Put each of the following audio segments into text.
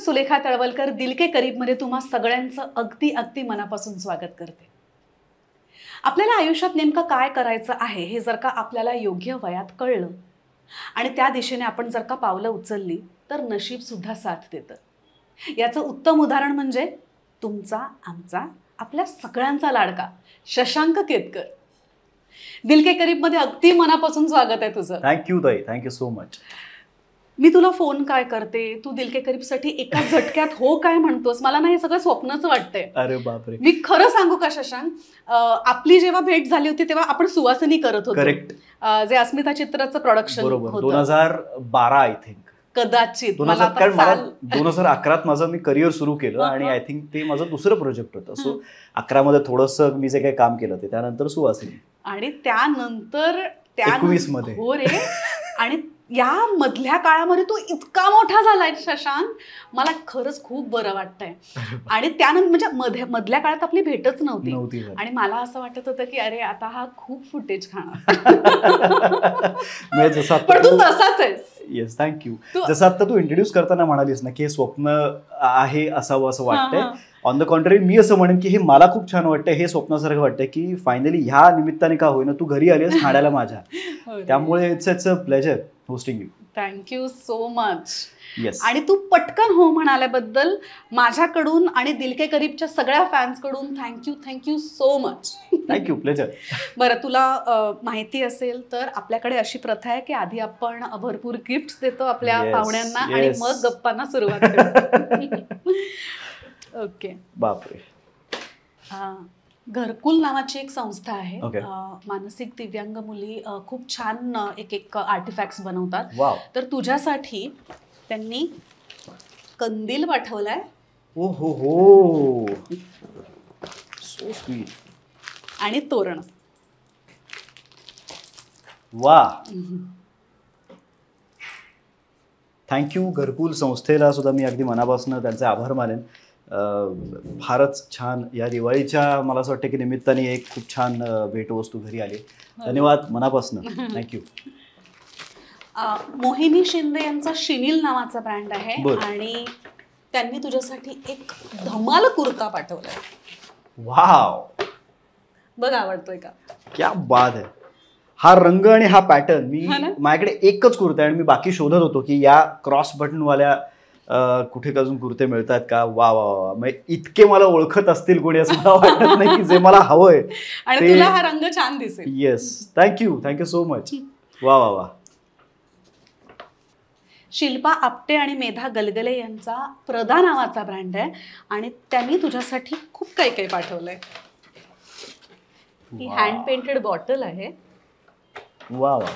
मी सुलेखा तळवलकर दिल के करीब मध्ये तुम्हा सगळ्यांचं अगदी अगदी मनापासून स्वागत करते. आपल्याला आयुष्यात नेमकं काय करायचं आहे हे जर का आपल्याला योग्य वयात कळलं आणि त्या दिशेने आपण जर का पावलं उचलली तर नशीब सुद्धा साथ देतं. याचं उत्तम उदाहरण म्हणजे तुमचा, आमचा, आपल्या सगळ्यांचा लाडका शशांक केतकर. दिल के करीब मध्ये अगदी मनापासून स्वागत आहे तुझं. थँक्यू ताई, थँक्यू सो मच. मी तुला फोन काय करते, तू दिल के करीब साठी एका झटक्यात हो काय म्हणतोस, मला ना हे सगळं स्वप्नच वाटतंय. अरे बापरे. मी खरं सांगू का शशांक, आपली जेव्हा भेट झाली होती तेव्हा आपण सुवासिनी करत होतो. करेक्ट. जे अस्मिता चित्राचं प्रोडक्शन होतं 2012 आय थिंक. कदाचित 2011 माझं मी करिअर सुरू केलं आणि आय थिंक ते माझं दुसरं प्रोजेक्ट होतं. सो 11 मध्ये थोडंसं मी जे काही काम केलं ते त्यानंतर सुवासिनी आणि त्यानंतर 21 मध्ये. हो रे. आणि या मधल्या काळामध्ये तू इतका मोठा झालाय शशांक, मला खरंच खूप बरं वाटतंय. आणि त्यानंतर म्हणजे मधल्या काळात आपली भेटच नव्हती आणि मला असं वाटत होतं की अरे आता हा खूप फुटेज खाणार. पण तू तसाच आहेस. Yes, thank you. जसं आता तू इंट्रोड्यूस करताना म्हणालीस ना की हे स्वप्न आहे असावं असं वाटतंय. ऑन द कॉन्ट्ररी मी असं म्हणेन की हे मला खूप छान वाटतंय, हे स्वप्नासारखं वाटतंय की फायनली ह्या निमित्ताने का होईना तू घरी आलीस ठाण्याला माझ्या. त्यामुळे it's a pleasure hosting you. Thank you so much. Yes. आणि तू पटकन हो म्हणाल्याबद्दल माझ्याकडून आणि दिल के करीबच्या सगळ्या फॅन्सकडून thank you so much. Thank you, pleasure. बरं, तुला माहिती असेल तर आपल्याकडे अशी प्रथा आहे की आधी आपण भरपूर गिफ्ट देतो आपल्या पाहुण्यांना आणि मग गप्पांना सुरुवात करतो. ओके. बापरे. घरकुल नावाची एक संस्था आहे. मानसिक दिव्यांग मुली खूप छान एक आर्टिफॅक्ट्स बनवतात. तर तुझ्यासाठी त्यांनी कंदील पाठवलाय. ओ हो हो, सो स्वीट. आणि तोरण. वा. थँक्यू. घरकुल संस्थेला सुद्धा मी अगदी मनापासून त्यांचे आभार मानेन. फारच छान. या दिवाळीच्या मला असं वाटतं की निमित्ताने एक खूप छान भेटवस्तू घरी आली. धन्यवाद मनापासून. थँक्यू. मोहिनी शिंदे यांचा शिनील नावाचा ब्रँड आहे आणि त्यांनी तुझ्यासाठी एक धमाल कुर्ता पाठवलाय. वाव. बघ, आवडतोय का? क्या बात आहे. हा रंग आणि हा पॅटर्न, मी माझ्याकडे एकच कुर्ता आहे आणि मी बाकी शोधत होतो की या क्रॉस बटन वाल्या कुठे अजून कुर्ते मिळतात का. वा वा वा. म्हणजे इतके मला ओळखत असतील कोणी असं मला वाटत नाही की जे मला हवंय. आणि तुला हा रंग छान दिसेल. Yes, thank you so much. वा वा वा. शिल्पा आपटे आणि मेधा गलगले यांचा प्रदा नावाचा ब्रँड आहे आणि त्यांनी तुझ्यासाठी खूप काही पाठवलंय. ही हँड पेंटेड बॉटल आहे. वा वा.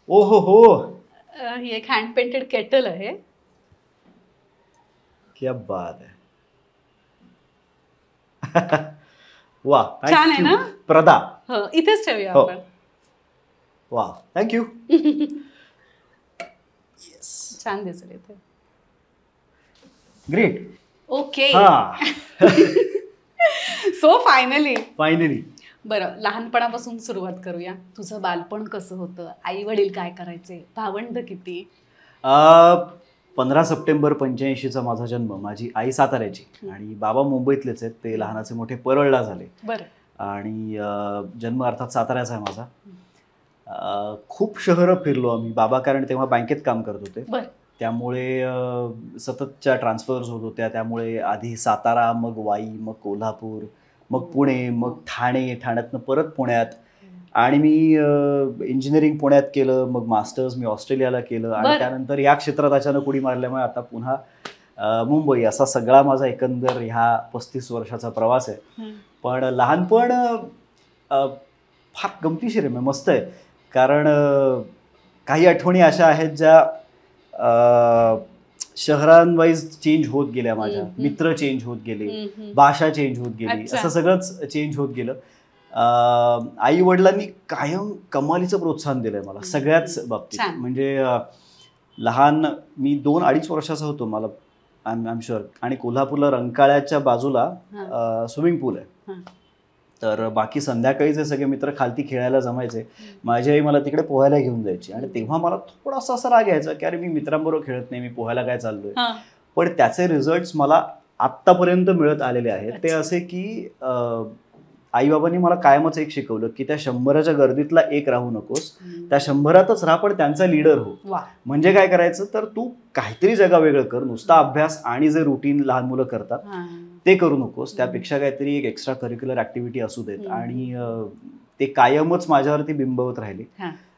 ओ हो हो. ही एक हँड पेंटेड केटल आहे. क्या बात आहे. वा, छान आहे ना प्रदा. इथेच ठेवूया आपण. वा, थँक्यू. छान दिसेल इथे. ग्रेट. ओके. सो फायनली बरं, लहानपणापासून सुरुवात करूया. तुझं बालपण कसं होतं? आई वडील काय करायचे? भावंड किती? 15 सप्टेंबर 85चा माझा जन्म. माझी आई साताऱ्याची आणि बाबा मुंबईतलेच आहेत. ते लहानाचे मोठे परळला झाले. बरं. आणि जन्म अर्थात साताऱ्याचा आहे माझा. खूप शहरं फिरलो आम्ही. बाबा कारण तेव्हा बँकेत काम करत होते, त्यामुळे सततच्या ट्रान्सफर्स होत होत्या. त्यामुळे आधी सातारा, मग वाई, मग कोल्हापूर, मग पुणे, मग ठाणे, ठाण्यातनं परत पुण्यात. आणि मी इंजिनिअरिंग पुण्यात केलं, मग मास्टर्स मी ऑस्ट्रेलियाला केलं आणि त्यानंतर या क्षेत्रात अचानक उडी मारल्यामुळे आता पुन्हा मुंबई. असा सगळा माझा एकंदर ह्या 35 वर्षाचा प्रवास आहे. पण लहानपण फार गमतीशीर आहे, मस्त आहे. कारण काही आठवणी अशा आहेत ज्या शहरांवाईज चेंज होत गेल्या. माझ्या मित्र चेंज होत गेले, भाषा चेंज होत गेली, असं सगळंच चेंज होत गेलं. आई वडिलांनी कायम कमालीचं प्रोत्साहन दिलंय मला सगळ्याच बाबतीत. म्हणजे मी 2-2.5 वर्षाचा होतो, मला आय एम शुअर. आणि कोल्हापूरला रंकाळ्याच्या बाजूला स्विमिंग पूल आहे तर बाकी संध्याकाळीचे सगळे मित्र खालती खेळायला जमायचे. माझी आई मला तिकडे पोहायला घेऊन जायची आणि तेव्हा मला थोडासा असा राग यायचा की अरे मी मित्रांबरोबर खेळत नाही, मी पोहायला काय चाललोय. पण त्याचे रिझल्ट्स मला आत्तापर्यंत मिळत आलेले आहेत. ते असे की आईबाबांनी मला कायमच एक शिकवलं की त्या 100च्या गर्दीतला एक राहू नकोस, त्या 100तच राहा पण त्यांचा लीडर हो. म्हणजे काय करायचं तर तू काहीतरी जगा वेगळं कर, नुसता अभ्यास आणि जे रुटीन लहान मुलं करतात ते करू नकोस, त्यापेक्षा काहीतरी एक एक्स्ट्रा करिक्युलर ऍक्टिव्हिटी असू देत. आणि ते कायमच माझ्यावरती बिंबवत राहिले.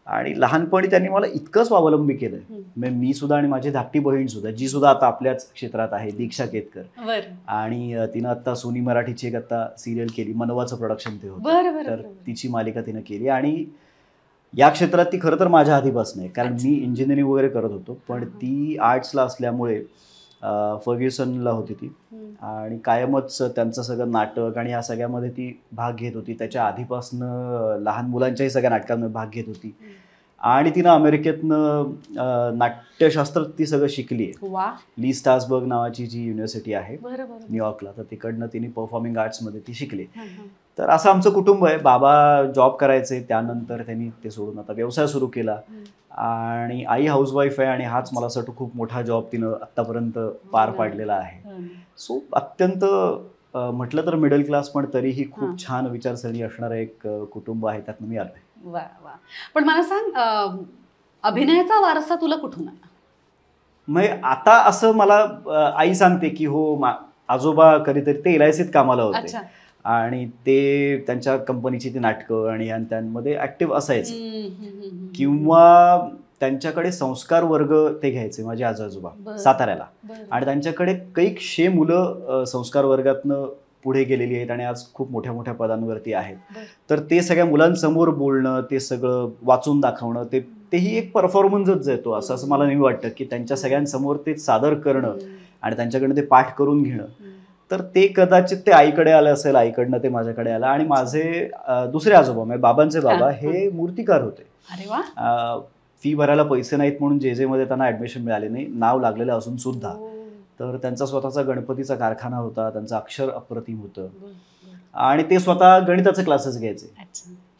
आणि लहानपणी त्यांनी मला इतकं स्वावलंबी केलंय. मी सुद्धा आणि माझी धाकटी बहीण सुद्धा, जी सुद्धा आता आपल्याच क्षेत्रात आहे, दीक्षा केतकर. आणि तिनं आता सोनी मराठीची एक आता सिरियल केली, मनवाचं प्रोडक्शन ते होतं, तर तिची मालिका तिनं केली. आणि या क्षेत्रात ती खरं तर माझ्या आधीपासून आहे, कारण मी इंजिनिअरिंग वगैरे करत होतो, पण ती आर्ट्सला असल्यामुळे फर्ग्युसनला होती ती आणि कायमच त्यांचं सगळं नाटक आणि या सगळ्यामध्ये ती भाग घेत होती. त्याच्या आधीपासनं लहान मुलांच्याही सगळ्या नाटकांमध्ये भाग घेत होती. आणि तिनं अमेरिकेतनं नाट्यशास्त्र ती सगळं शिकली आहे. ली स्ट्रासबर्ग नावाची जी युनिव्हर्सिटी आहे न्यूयॉर्कला, तर तिकडनं तिने परफॉर्मिंग आर्ट्समध्ये ती शिकली. तर असं आमचं कुटुंब आहे. बाबा जॉब करायचे, त्यानंतर त्यांनी ते सोडून आता व्यवसाय सुरू केला. आणि आई हाऊसवाईफ आहे आणि हाच मला असं वाटतं खूप मोठा जॉब तिनं आत्तापर्यंत पार पाडलेला आहे. सो अत्यंत म्हटलं तर मिडल क्लास पण तरीही खूप छान विचारसरणी असणारं एक कुटुंब आहे, त्यातनं मी आलोय. वा वा. पण मला सांग, अभिनयाचा वारसा तुला कुठून आला? मग आता असं मला आई सांगते की हो आजोबा कधीतरी ते LICत कामाला होते आणि ते त्यांच्या कंपनीची ती नाटकं आणि त्यांमध्ये ऍक्टिव्ह असायचे. किंवा त्यांच्याकडे संस्कार वर्ग ते घ्यायचे माझे आजोबा साताऱ्याला. आणि त्यांच्याकडे कैकशे मुलं संस्कार वर्गातनं पुढे गेलेली आहेत आणि आज खूप मोठ्या मोठ्या पदांवरती आहेत. तर ते सगळ्या मुलांसमोर बोलणं, ते सगळं वाचून दाखवणं, तेही एक परफॉर्मन्सच येतो असं मला नेहमी वाटतं की त्यांच्या सगळ्यांसमोर ते सादर करणं आणि त्यांच्याकडनं ते पाठ करून घेणं. तर ते कदाचित ते आईकडे आलं असेल, आईकडनं ते माझ्याकडे आलं. आणि माझे दुसरे आजोबा म्हणजे बाबांचे बाबा हे मूर्तिकार होते. फी भरायला पैसे नाहीत म्हणून JJ मध्ये त्यांना ऍडमिशन मिळाले नाही, नाव लागलेलं असून सुद्धा. तर त्यांचा स्वतःचा गणपतीचा कारखाना होता, त्यांचं अक्षर अप्रतिम होतं आणि ते स्वतः गणिताचे क्लासेस घ्यायचे.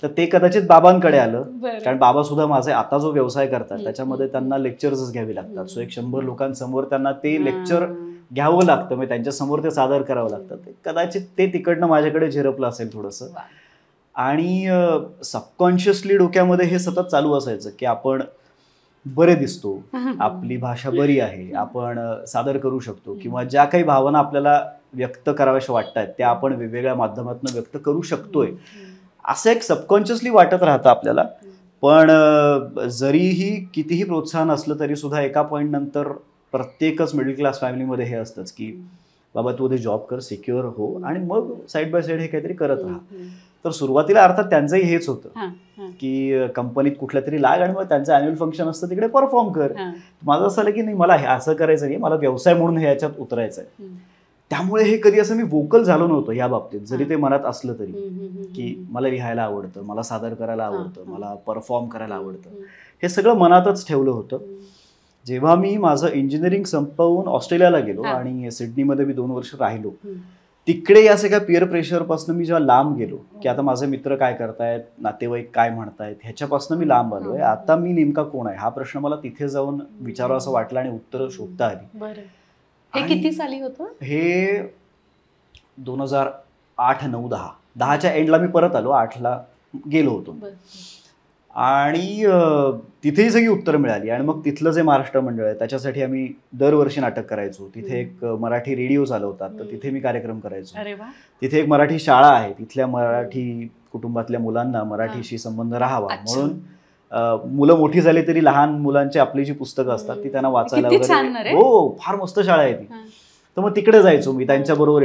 तर ते कदाचित बाबांकडे आलं, कारण बाबा सुद्धा माझे आता जो व्यवसाय करतात त्याच्यामध्ये त्यांना लेक्चर्सच घ्यावी लागतात. सो एक 100 लोकांसमोर त्यांना ते लेक्चर घ्यावं लागतं, म्हणजे त्यांच्यासमोर ते सादर करावं लागतं. ते कदाचित ते तिकडनं माझ्याकडे झिरपलं असेल थोडंसं. आणि सबकॉन्शियसली डोक्यामध्ये हे सतत चालू असायचं की आपण बरे दिसतो, आपली भाषा बरी आहे, आपण सादर करू शकतो, किंवा ज्या काही भावना आपल्याला व्यक्त कराव्याशा वाटतात त्या आपण वेगवेगळ्या माध्यमातून व्यक्त करू शकतोय, असं एक सबकॉन्शियसली वाटत राहतं आपल्याला. पण जरीही कितीही प्रोत्साहन असलं तरी सुद्धा एका पॉईंट नंतर प्रत्येकच मिडल क्लास फॅमिलीमध्ये हे असतंच की बाबा तू मध्ये जॉब कर, सिक्युअर हो, आणि मग साईड बाय साईड हे काहीतरी करत राहा. तर सुरुवातीला अर्थात त्यांचंही हेच होतं की कंपनीत कुठल्या तरी लाग आणि मग त्यांचं अॅन्युअल फंक्शन असतं तिकडे परफॉर्म कर. माझं असं आलं की नाही, मला हे असं करायचं नाही, मला व्यवसाय म्हणून हे याच्यात उतरायचं आहे. त्यामुळे हे कधी असं मी वोकल झालो नव्हतो या बाबतीत, जरी ते मनात असलं तरी की मला लिहायला आवडतं, मला सादर करायला आवडतं, मला परफॉर्म करायला आवडतं, हे सगळं मनातच ठेवलं होतं. जेव्हा मी माझं इंजिनिअरिंग संपवून ऑस्ट्रेलियाला गेलो आणि सिडनीमध्ये मी 2 वर्ष राहिलो, तिकडे या सगळ्या पिअर प्रेशरपासून मी जेव्हा लांब गेलो की आता माझे मित्र काय करतायत, नातेवाईक काय म्हणतायत, ह्याच्यापासून मी लांब आलोय. आता मी नेमका कोण आहे हा प्रश्न मला तिथे जाऊन विचारावं असं वाटलं आणि उत्तरं शोधता आली. हे किती साली होतं? हे 2008, 9, 10. 10च्या एंडला मी परत आलो, 8ला गेलो होतो. आणि तिथेही सगळी उत्तरं मिळाली. आणि मग तिथलं जे महाराष्ट्र मंडळ आहे त्याच्यासाठी आम्ही दरवर्षी नाटक करायचो. तिथे एक मराठी रेडिओ चालवतात, तर तिथे मी कार्यक्रम करायचो. तिथे एक मराठी शाळा आहे, तिथल्या मराठी कुटुंबातल्या मुलांना मराठीशी संबंध राहावा म्हणून मुलं मोठी झाली तरी लहान मुलांची आपली जी पुस्तकं असतात ती त्यांना वाचायला वगैरे, हो फार मस्त शाळा आहे ती. तर मग तिकडे जायचो मी, त्यांच्याबरोबर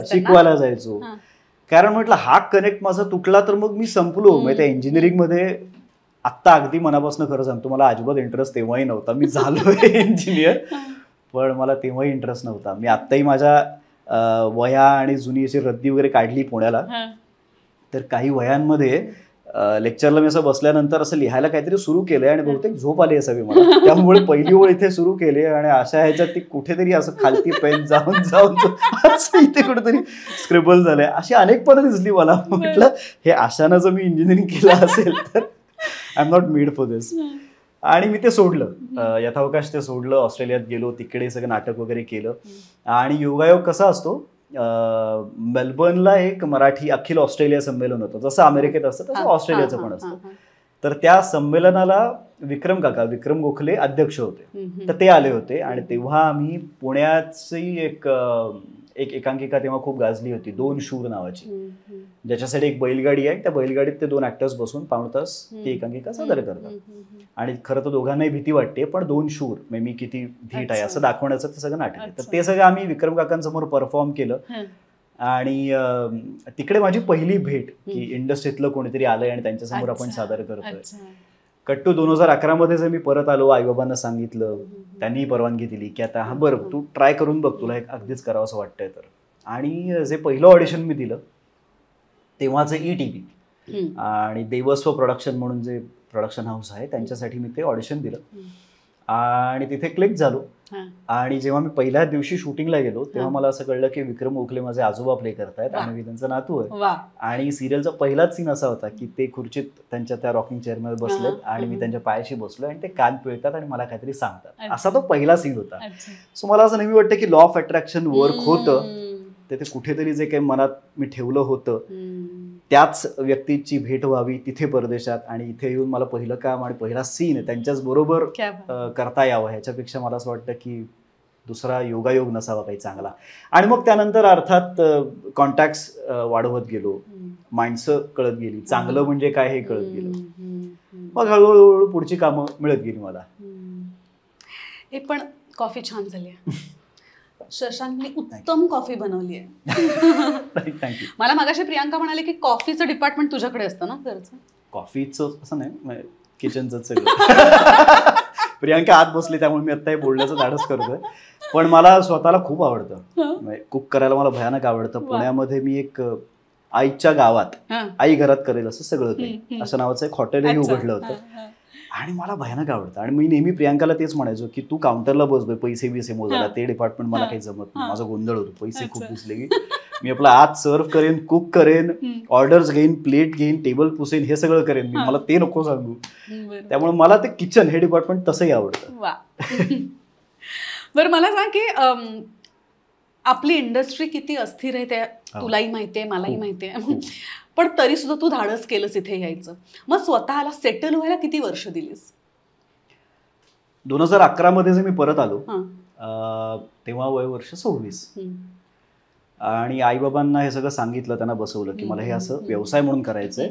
शिकवायला जायचो. कारण म्हटलं हा कनेक्ट माझा तुटला तर मग मी संपलो. म्हणजे त्या इंजिनिअरिंगमध्ये आत्ता अगदी मनापासून खरं सांगतो, मला अजिबात इंटरेस्ट तेव्हाही नव्हता. मी झालोय इंजिनियर, पण मला तेव्हाही इंटरेस्ट नव्हता. मी आत्ताही माझ्या वह्या आणि जुनी अशी रद्दी वगैरे काढली पुण्याला, तर काही वह्यांमध्ये लेक्चरला मी असं बसल्यानंतर असं लिहायला काहीतरी सुरू केलंय आणि बहुतेक झोप आली असावी मला, त्यामुळे पहिली ओळ इथे सुरू केली आणि अशा ह्याच्यात ती कुठेतरी असं खालती पेन जाऊन जाऊन असं इथे कुठेतरी स्क्रिबल झालंय. अशी अनेक पदं दिसली मला. म्हटलं हे अशानं जर मी इंजिनिअरिंग केलं असेल तर I am not made for this. आणि मी ते सोडलं, यथावकाश ते सोडलं. ऑस्ट्रेलियात गेलो, तिकडे सगळं नाटक वगैरे केलं. आणि योगायोग कसा असतो, मेलबर्नला एक मराठी अखिल ऑस्ट्रेलिया संमेलन होतं. जसं अमेरिकेत असतं तसं ऑस्ट्रेलियाचं पण असतं. तर त्या संमेलनाला विक्रम गोखले अध्यक्ष होते. तर ते आले होते आणि तेव्हा आम्ही पुण्याची एक एकांकिका तेव्हा खूप गाजली होती, 2 शूर नावाची, ज्याच्यासाठी एक बैलगाडी आहे. त्या बैलगाडीत ते 2 ऍक्टर्स बसून पाऊण तास ती एकांकिका सादर करतात. आणि खरं तर दोघांनाही भीती वाटते, पण 2 शूर मी किती धीट आहे असं दाखवण्याचं ते सगळं नाटक आहे. तर ते सगळं आम्ही विक्रम काकांसमोर परफॉर्म केलं. आणि तिकडे माझी पहिली भेट की इंडस्ट्रीतलं कोणीतरी आलंय आणि त्यांच्यासमोर आपण सादर करतोय. कट्टू 2011 मध्ये जर मी परत आलो, आईबाबांना सांगितलं, त्यांनी परवानगी दिली की आता बरं तू ट्राय करून बघ, तुला एक अगदीच करावं असं वाटतंय तर. आणि जे पहिलं ऑडिशन मी दिलं तेव्हाचं ETV आणि देवस्व प्रोडक्शन म्हणून जे प्रोडक्शन हाऊस आहे त्यांच्यासाठी मी ते ऑडिशन दिलं आणि तिथे क्लिक झालो. आणि जेव्हा मी पहिल्या दिवशी शूटिंगला गेलो तेव्हा मला असं कळलं की विक्रम गोखले माझे आजोबा प्ले करतायत आणि मी त्यांचा नातू आहे. आणि सिरियलचा पहिलाच सीन असा होता की ते खुर्चीत त्यांच्या त्या रॉकिंग चेअरमध्ये बसलेत आणि मी त्यांच्या पायाशी बसलो आणि ते कान पिळतात आणि मला काहीतरी सांगतात. असा तो पहिला सीन होता. सो मला असं नेहमी वाटतं की लॉ ऑफ अट्रॅक्शन वर्क होतं. ते कुठेतरी जे काही मनात मी ठेवलं होतं त्याच व्यक्तीची भेट व्हावी तिथे परदेशात आणि इथे येऊन मला पहिलं काम आणि पहिला सीन त्यांच्याच बरोबर करता यावं, ह्याच्यापेक्षा मला असं वाटतं की दुसरा योगायोग नसावा काही चांगला. आणि मग त्यानंतर अर्थात कॉन्टॅक्ट्स वाढवत गेलो, माणसं कळत गेली, चांगलं म्हणजे काय हे कळत गेलं. मग हळूहळू पुढची कामं मिळत गेली मला. हे पण कॉफी छान झाली आहे. शशांकने उत्तम कॉफी बनवली आहे. थँक्यू. मला मगाशी प्रियांका म्हणाले की कॉफीचं डिपार्टमेंट तुझ्याकडे असतं ना घरचं? कॉफीचं असं नाही, किचनचं सगळं. प्रियांका आत बसली त्यामुळे मी आता हे बोलण्याचं धाडस करतोय. पण मला स्वतःला खूप आवडतं, कुक करायला मला भयानक आवडतं. पुण्यामध्ये मी एक आईच्या गावात आई घरात करेल असं सगळं काही असं नावाचं एक हॉटेलही उघडलं होतं आणि मला भयानक आवडतं. आणि मी नेहमी प्रियांकाला तेच म्हणायचो की तू काउंटरला बस, पैसे बिसे मोजायला ते डिपार्टमेंट मला काही जमत नाही, माझा गोंधळ होतो. पैसे खूप दिसले की मी आपला आत सर्व्ह करेन, कुक करेन, ऑर्डर्स घेईन, प्लेट घेईन, टेबल पुसेन, हे सगळं करेन मी. मला ते नको सांगू. त्यामुळे मला ते किचन हे डिपार्टमेंट तसंही आवडतं. बरं मला सांग की आपली इंडस्ट्री किती अस्थिर आहे ते तुलाही माहितीये, मलाही माहितीये, पण तरी सुद्धा तू धाडस केलंस इथे यायचं. मग स्वतःला सेटल व्हायला किती वर्ष दिलीस? 2011 मध्ये जे मी परत आलो तेव्हा वय वर्ष 26. आणि आईबाबांना हे सगळं सांगितलं, त्यांना बसवलं की मला हे असं व्यवसाय म्हणून करायचंय,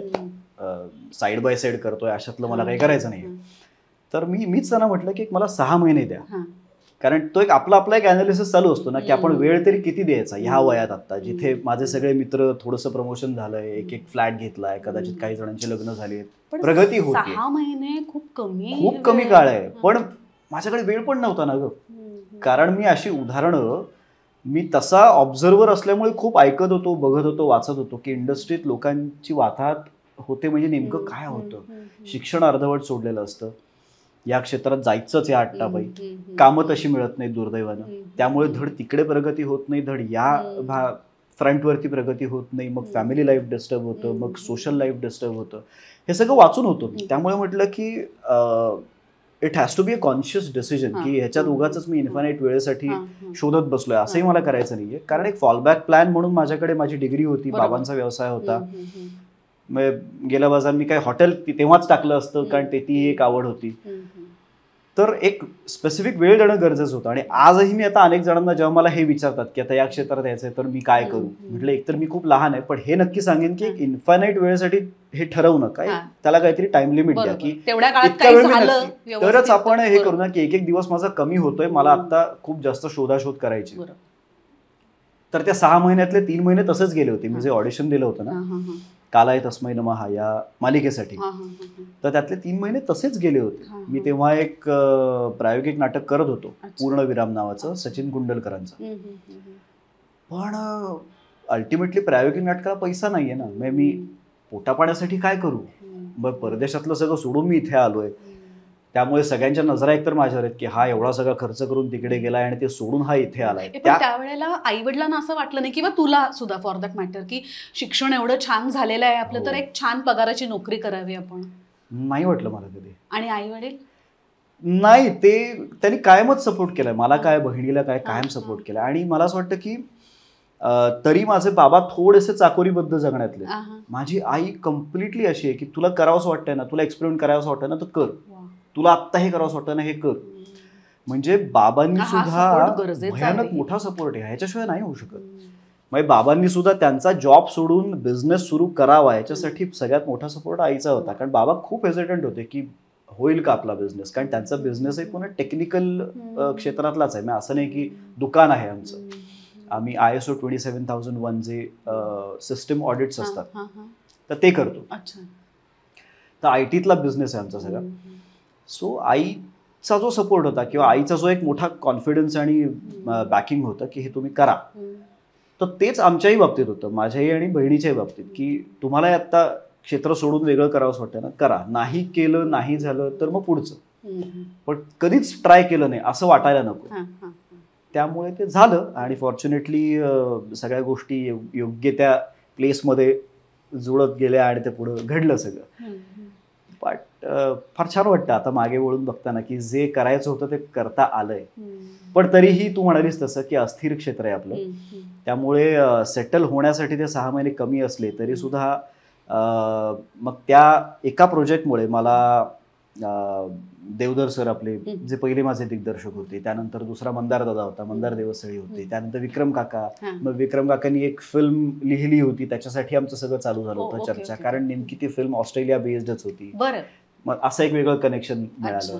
साईड बाय साईड करतोय, अशातलं मला काही करायचं नाही. तर मीच त्यांना म्हटलं की मला 6 महिने द्या. कारण तो आपला एक अनालिसिस चालू असतो ना की आपण वेळ तरी किती द्यायचा ह्या वयात. आता जिथे माझे सगळे मित्र थोडंसं प्रमोशन झालंय, एक फ्लॅट घेतलाय, कदाचित काही जणांची लग्न झाली, प्रगती होते. 6 महिने खूप कमी काळ आहे. पण माझ्याकडे वेळ पण नव्हता ना ग. कारण मी अशी उदाहरणं मी तसा ऑब्झर्वर असल्यामुळे खूप ऐकत होतो, बघत होतो, वाचत होतो की इंडस्ट्रीत लोकांची वाताहत होते म्हणजे नेमकं काय होतं. शिक्षण अर्धवट सोडलेलं असतं, या क्षेत्रात जायचंच या आट्टापाई, कामं तशी मिळत नाहीत दुर्दैवानं. त्यामुळे धड तिकडे प्रगती होत नाही, धड या फ्रंटवरती प्रगती होत नाही. मग फॅमिली लाईफ डिस्टर्ब होतं, मग सोशल लाईफ डिस्टर्ब होतं. हे सगळं वाचून होतं. त्यामुळे म्हटलं की it has to be a conscious decision की ह्याच्यात उगाच मी इन्फानाईट वेळेसाठी शोधत बसलोय असंही मला करायचं नाहीये. कारण एक फॉलबॅक प्लॅन म्हणून माझ्याकडे माझी डिग्री होती, बाबांचा व्यवसाय होता. गेल्या बाजार मी काय हॉटेल तेव्हाच टाकलं असतं कारण ती एक आवड होती. तर एक स्पेसिफिक वेळ देणं गरजेचं होतं. आणि आजही मी आता अनेक जणांना जेव्हा मला हे विचारतात की आता या क्षेत्रात यायचंय तर मी काय करू, म्हटलं एकतर मी खूप लहान आहे, पण हे नक्की सांगेन की इन्फानाईट वेळेसाठी हे ठरवणं काय, त्याला काहीतरी टाइम लिमिट द्या की इतक्या वेळ तरच आपण हे करू ना की एक दिवस माझा कमी होतोय, मला आता खूप जास्त शोधाशोध करायची. तर त्या 6 महिन्यातले 3 महिने तसंच गेले होते. मी जे ऑडिशन दिलं होतं ना कालाय तस्मै नमः या मालिकेसाठी, तर त्यातले 3 महिने तसेच गेले होते. मी तेव्हा एक प्रायोगिक नाटक करत होतो, पूर्णविराम नावाचं, सचिन कुंडलकरांचं. पण अल्टिमेटली प्रायोगिक नाटकाला पैसा नाहीये ना, मी पोटापाण्यासाठी काय करू. मग परदेशातलं सगळं सोडून मी इथे आलोय, त्यामुळे सगळ्यांच्या नजरा एकतर माझ्यावर आहेत की हा एवढा सगळा खर्च करून तिकडे गेलाय आणि ते सोडून हा इथे आलाय. त्यावेळेला आई वडिलांना असं वाटलं नाही किंवा तुला सुद्धा फॉर दॅट मॅटर की शिक्षण एवढं छान झालेलं आहे आपलं, तर एक छान पगाराची नोकरी करावी आपण? नाही वाटलं मला कधी. आणि आई वडील? नाही, ते त्यांनी कायमच सपोर्ट केलाय मला, काय बहिणीला काय कायम सपोर्ट केलाय. आणि मला असं वाटतं की तरी माझे बाबा थोडेसे चाकोरीबद्ध जगण्यातले. माझी आई कम्प्लिटली अशी आहे की तुला करावंसं वाटतंय ना, तुला एक्सपेरिमेंट करावंसं वाटतं ना तर कर, तुला आत्ता हे करावंसं वाटतं ना हे कर. म्हणजे बाबांनी सुद्धा भयानक मोठा सपोर्ट आहे, ह्याच्याशिवाय नाही होऊ शकत. म्हणजे बाबांनी सुद्धा त्यांचा जॉब सोडून बिझनेस सुरू करावा याच्यासाठी सगळ्यात मोठा सपोर्ट आईचा होता. कारण बाबा खूप हेजिटेंट होते की होईल का आपला बिझनेस, कारण त्यांचा बिझनेसही पुन्हा टेक्निकल क्षेत्रातलाच आहे. असं नाही की दुकान आहे आमचं. आम्ही ISO 27001 जे सिस्टम ऑडिट्स असतात तर ते करतो. तर IT तला बिझनेस आहे आमचा सगळा. सो आईचा जो सपोर्ट होता किंवा आईचा जो एक मोठा कॉन्फिडन्स आणि बॅकिंग होतं की हे तुम्ही करा, तर तेच आमच्याही बाबतीत होतं, माझ्याही आणि बहिणीच्याही बाबतीत, की तुम्हाला आता क्षेत्र सोडून वेगळं करावंसं वाटतं ना करा, नाही केलं नाही झालं तर मग पुढचं, पण कधीच ट्राय केलं नाही असं वाटायला नको. त्यामुळे ते झालं आणि फॉर्च्युनेटली सगळ्या गोष्टी योग्य त्या प्लेसमध्ये जुळत गेल्या आणि ते पुढं घडलं सगळं. बट फार छान वाटतं आता मागे वळून बघताना की जे करायचं होतं ते करता आलंय. पण तरीही तू म्हणालीस तसं की अस्थिर क्षेत्र आहे आपलं, त्यामुळे सेटल होण्यासाठी ते 6 महिने कमी असले तरी सुद्धा मग त्या एका प्रोजेक्टमुळे मला देवधर सर आपले जे पहिले माझे दिग्दर्शक होते, त्यानंतर दुसरा मंदार दादा होता, मंदार देवसळी होते, त्यानंतर विक्रम काका. मग विक्रम काकांनी एक फिल्म लिहिली होती, त्याच्यासाठी आमचं सगळं चालू झालं होतं चर्चा, कारण नेमकी ती फिल्म ऑस्ट्रेलिया बेस्डच होती. मग असं एक वेगळं कनेक्शन मिळालं.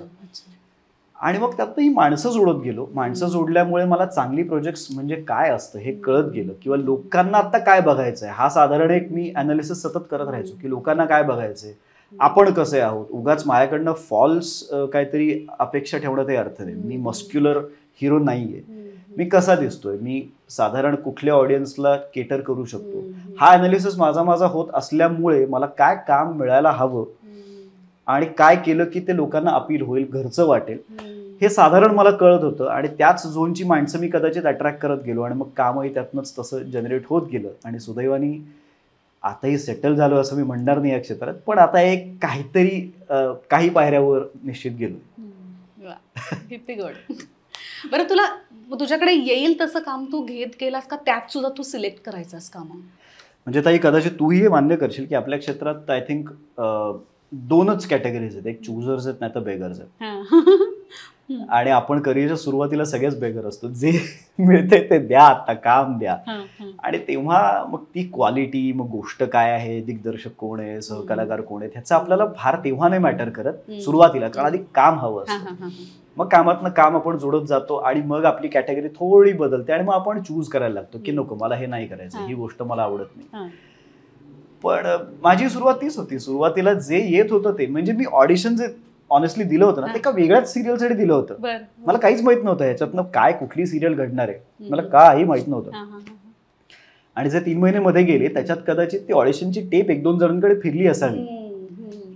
आणि मग त्यात ही माणसं जोडत गेलो. माणसं जोडल्यामुळे मला चांगली प्रोजेक्ट्स म्हणजे काय असतं हे कळत गेलं, किंवा लोकांना आता काय बघायचंय हा साधारण एक मी अनालिसिस सतत करत राहायचो की लोकांना काय बघायचंय, आपण कसे आहोत. उगाच माझ्याकडनं फॉल्स काहीतरी अपेक्षा ठेवण्यात अर्थ नाही. मी मस्क्युलर हिरो नाहीये, मी कसा दिसतोय, मी साधारण कुठल्या ऑडियन्सला केटर करू शकतो, हा अनालिसिस माझा होत असल्यामुळे मला काय काम मिळायला हवं आणि काय केलं की ते लोकांना अपील होईल, घरचं वाटेल, हे साधारण मला कळत होतं. आणि त्याच झोनची माणसं मी कदाचित अट्रॅक्ट करत गेलो आणि मग कामही त्यातनंच तसं जनरेट होत गेलं. आणि सुदैवानी आताही सेटल झालो असं मी म्हणणार नाही या क्षेत्रात, पण आता एक काहीतरी काही पायऱ्यावर निश्चित गेलो. किती गुड. बरं, तुझ्याकडे येईल तसं काम तू घेत गेलास का, त्यात सुद्धा तू सिलेक्ट करायचास काम? म्हणजे ताई कदाचित तूही हे मान्य करशील की आपल्या क्षेत्रात आय थिंक 2च कॅटेगरीज आहेत, एक चूजर्स आहेत नाही तर बेगर्स आहेत. आणि आपण करिअरच्या सुरुवातीला सगळेच बेगर असतो, जे मिळते ते द्या, आता काम द्या. आणि तेव्हा मग ती क्वालिटी, मग गोष्ट काय आहे, दिग्दर्शक कोण आहे, सहकलाकार कोण आहे, ह्याचं आपल्याला फार तेव्हा नाही मॅटर करत सुरुवातीला, कारण आधी काम हवं असतं. मग कामातनं काम आपण जोडत जातो आणि मग आपली कॅटेगरी थोडी बदलते आणि मग आपण चूज करायला लागतो की नको, मला हे नाही करायचं, ही गोष्ट मला आवडत नाही. पण माझी सुरुवात तीच होती. सुरुवातीला जे येत होतं ते म्हणजे मी ऑडिशन जे ऑनेस्टली दिलं होतं ना, ते एका वेगळ्याच सिरियलसाठी दिलं होतं. मला काहीच माहित नव्हतं ह्याच्यातनं काय कुठली सिरियल घडणार आहे, मला काही माहित नव्हतं. आणि जे 3 महिने मध्ये गेले त्याच्यात कदाचित ती ऑडिशनची टेप 1-2 जणांकडे फिरली असावी.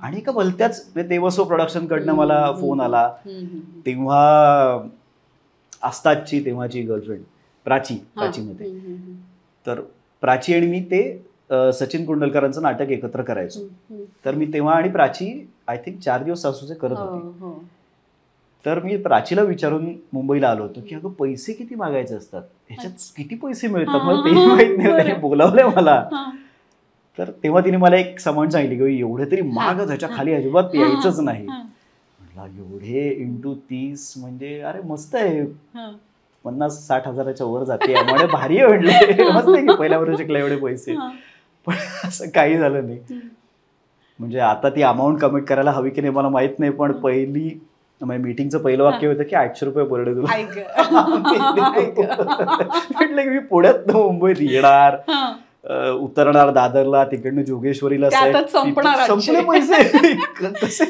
आणि एका भलत्याच देवसो प्रोडक्शन कडनं मला फोन आला. तेव्हा आस्तादची तेव्हाची गर्लफ्रेंड प्राचीमध्ये, तर प्राची आणि मी ते सचिन कुंडलकरांचं नाटक एकत्र करायचो. तर मी तेव्हा आणि प्राची आय थिंक 4 दिवस सासूचे करत होते. तर मी प्राचीला विचारून मुंबईला आलो होतो की अगं पैसे किती मागायचे असतात, ह्याच्यात किती पैसे मिळतात, मला तेही माहित नाही, त्याने बोलावलंय मला. तर तेव्हा तिने मला एक समज सांगितली की एवढे तरी मागच, ह्याच्या खाली अजिबात यायचंच नाही. म्हटलं एवढे इंटू 30 म्हणजे अरे मस्त आहे, 50-60 हजाराच्या वर जाते, यामुळे भारी आहे म्हटलं, मस्त आहे की पहिल्या प्रोजेक्टला एवढे पैसे. पण असं काही झालं नाही. म्हणजे आता ती अमाऊंट कमिट करायला हवी की नाही मला माहित नाही, पण पहिली मीटिंगचं पहिलं वाक्य होतं की 800 रुपये पर डे तुला. म्हटलं की मी पुण्यात मुंबईत येणार, उतरणार दादरला, तिकडनं जोगेश्वरीला, संपले पैसे, कसे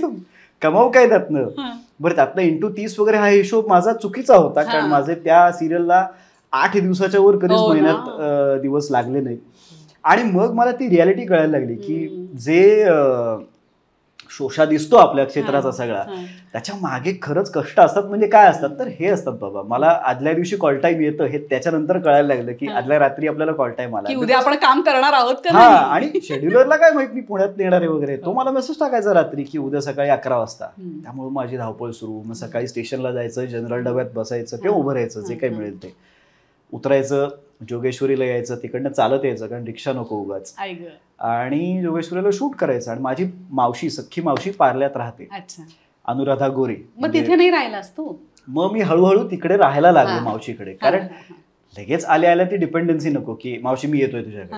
कमावू काय त्यातनं. बरं, त्यातनं इंटू 30 वगैरे हा हिशोब माझा चुकीचा होता, कारण माझे त्या सिरियलला 8 दिवसाच्या वर कधीच महिन्यात दिवस लागले नाहीत. आणि मग मला ती रियालिटी कळायला लागली की जे शोषा दिसतो आपल्या क्षेत्राचा सगळा, त्याच्या मागे खरंच कष्ट असतात. म्हणजे काय असतात तर हे असतात बाबा, मला आदल्या दिवशी कॉल टाइम येतं हे त्याच्यानंतर कळायला लागलं की आदल्या रात्री आपल्याला कॉल टाइम आला, उद्या आपण काम करणार आहोत का. आणि शेड्युलरला काय माहित मी पुण्यात येणार आहे वगैरे, तो मला मेसेज टाकायचा रात्री की उद्या सकाळी 11 वाजता. त्यामुळे माझी धावपळ सुरू. मग सकाळी स्टेशनला जायचं, जनरल डब्यात बसायचं किंवा उभं राहायचं, जे काही मिळेल ते उतरायचं, जोगेश्वरीला यायचं, तिकडनं चालत यायचं कारण रिक्षा नको उगाच, आणि जोगेश्वरीला शूट करायचं. आणि माझी मावशी, सख्खी मावशी पार्ल्यात राहते, अनुराधा गोरे. मग तिथे नाही राहिलास तू? मग मी हळूहळू तिकडे राहायला लागलो मावशीकडे, कारण लगेच आल्या ती डिपेंडन्सी नको की मावशी मी येतोय तुझ्याकडे.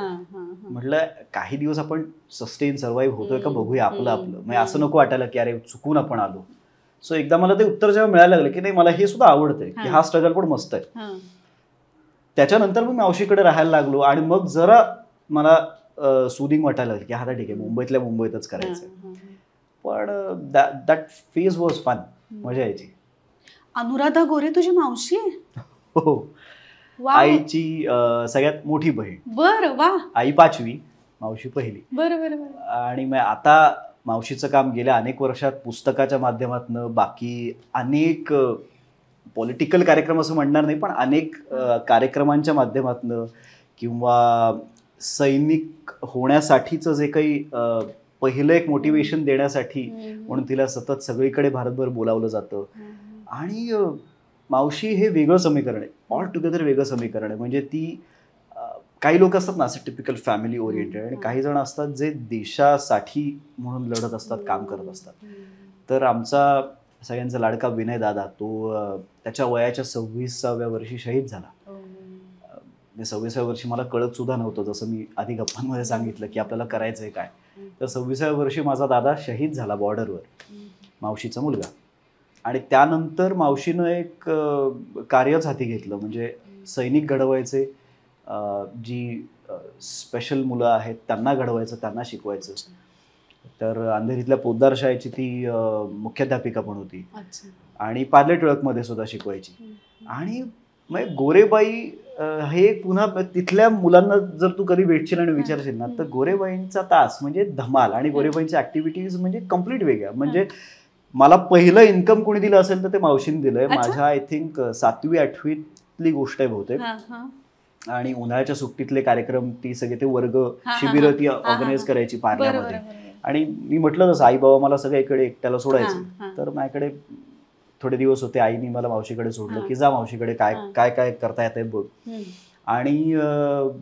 म्हटलं काही दिवस आपण सस्टेन सर्व्हाइव्ह होतोय का बघूया आपलं आपलं, म्हणजे असं नको वाटायला की अरे चुकून आपण आलो. सो एकदा मला ते उत्तर जेव्हा मिळायला लागलं की नाही मला हे सुद्धा आवडतंय, की हा स्ट्रगल पण मस्त आहे, त्याच्यानंतर मी मावशीकडे राहायला लागलो. आणि मग जरा मला सुदिंग वाटायला लागलं की हा ठीक आहे मुंबईतल्या मुंबईतच करायचं. पण दॅट फेज वॉज फन, मजा यायची. अनुराधा गोरे तुझी मावशी आहे? हो, आईची सगळ्यात मोठी बहीण. बरं, वा. आई 5वी, मावशी 1ली. बरं. आणि मग आता मावशीचं काम गेल्या अनेक वर्षात पुस्तकाच्या माध्यमातून, बाकी अनेक पॉलिटिकल कार्यक्रम असं म्हणणार नाही, पण अनेक कार्यक्रमांच्या माध्यमातून किंवा सैनिक होण्यासाठीचं जे काही पहिलं एक मोटिवेशन देण्यासाठी म्हणून तिला सतत सगळीकडे भारतभर बोलावलं जातं. आणि मावशी हे वेगळं समीकरण आहे, ऑल टुगेदर वेगळं समीकरण आहे. म्हणजे ती काही लोक असतात ना असं टिपिकल फॅमिली ओरिएंटेड, आणि काही जण असतात जे देशासाठी म्हणून लढत असतात, काम करत असतात. तर आमचा सगळ्यांचा लाडका विनय दादा, तो त्याच्या वयाच्या 26व्या वर्षी शहीद झाला. 26व्या वर्षी मला कळत सुद्धा नव्हतं, जसं मी आधी गप्पांमध्ये सांगितलं की आपल्याला करायचंय काय. तर 26व्या वर्षी माझा दादा शहीद झाला बॉर्डरवर, मावशीचा मुलगा. आणि त्यानंतर मावशीनं एक कार्यच हाती घेतलं, म्हणजे सैनिक घडवायचे, जी स्पेशल मुलं आहेत त्यांना घडवायचं, त्यांना शिकवायचं. तर अंधेरीतल्या पोद्दार शाळेची ती मुख्याध्यापिका पण होती, आणि पार्ले टिळकमध्ये सुद्धा शिकवायची. आणि मग गोरेबाई हे पुन्हा तिथल्या मुलांना जर तू कधी भेटशील आणि विचारशील ना, तर गोरेबाईंचा तास म्हणजे धमाल, आणि गोरेबाईंच्या ऍक्टिव्हिटीज म्हणजे कम्प्लीट वेगळ्या. म्हणजे मला पहिलं इन्कम कोणी दिलं असेल तर ते मावशीने दिलंय. माझ्या आय थिंक 7वी 8वीतली गोष्ट आहे बहुतेक. आणि उन्हाळ्याच्या सुट्टीतले कार्यक्रम, ती सगळे ते वर्ग शिबिर ती ऑर्गनाईज करायची पार्ल्यामध्ये. आणि मी म्हटलं तसं आई बाबा मला सगळं इकडे एकट्याला सोडायचं, तर माझ्याकडे थोडे दिवस होते, आईने मला मावशीकडे सोडलं की जा मावशीकडे काय काय काय करता येतंय बघ. आणि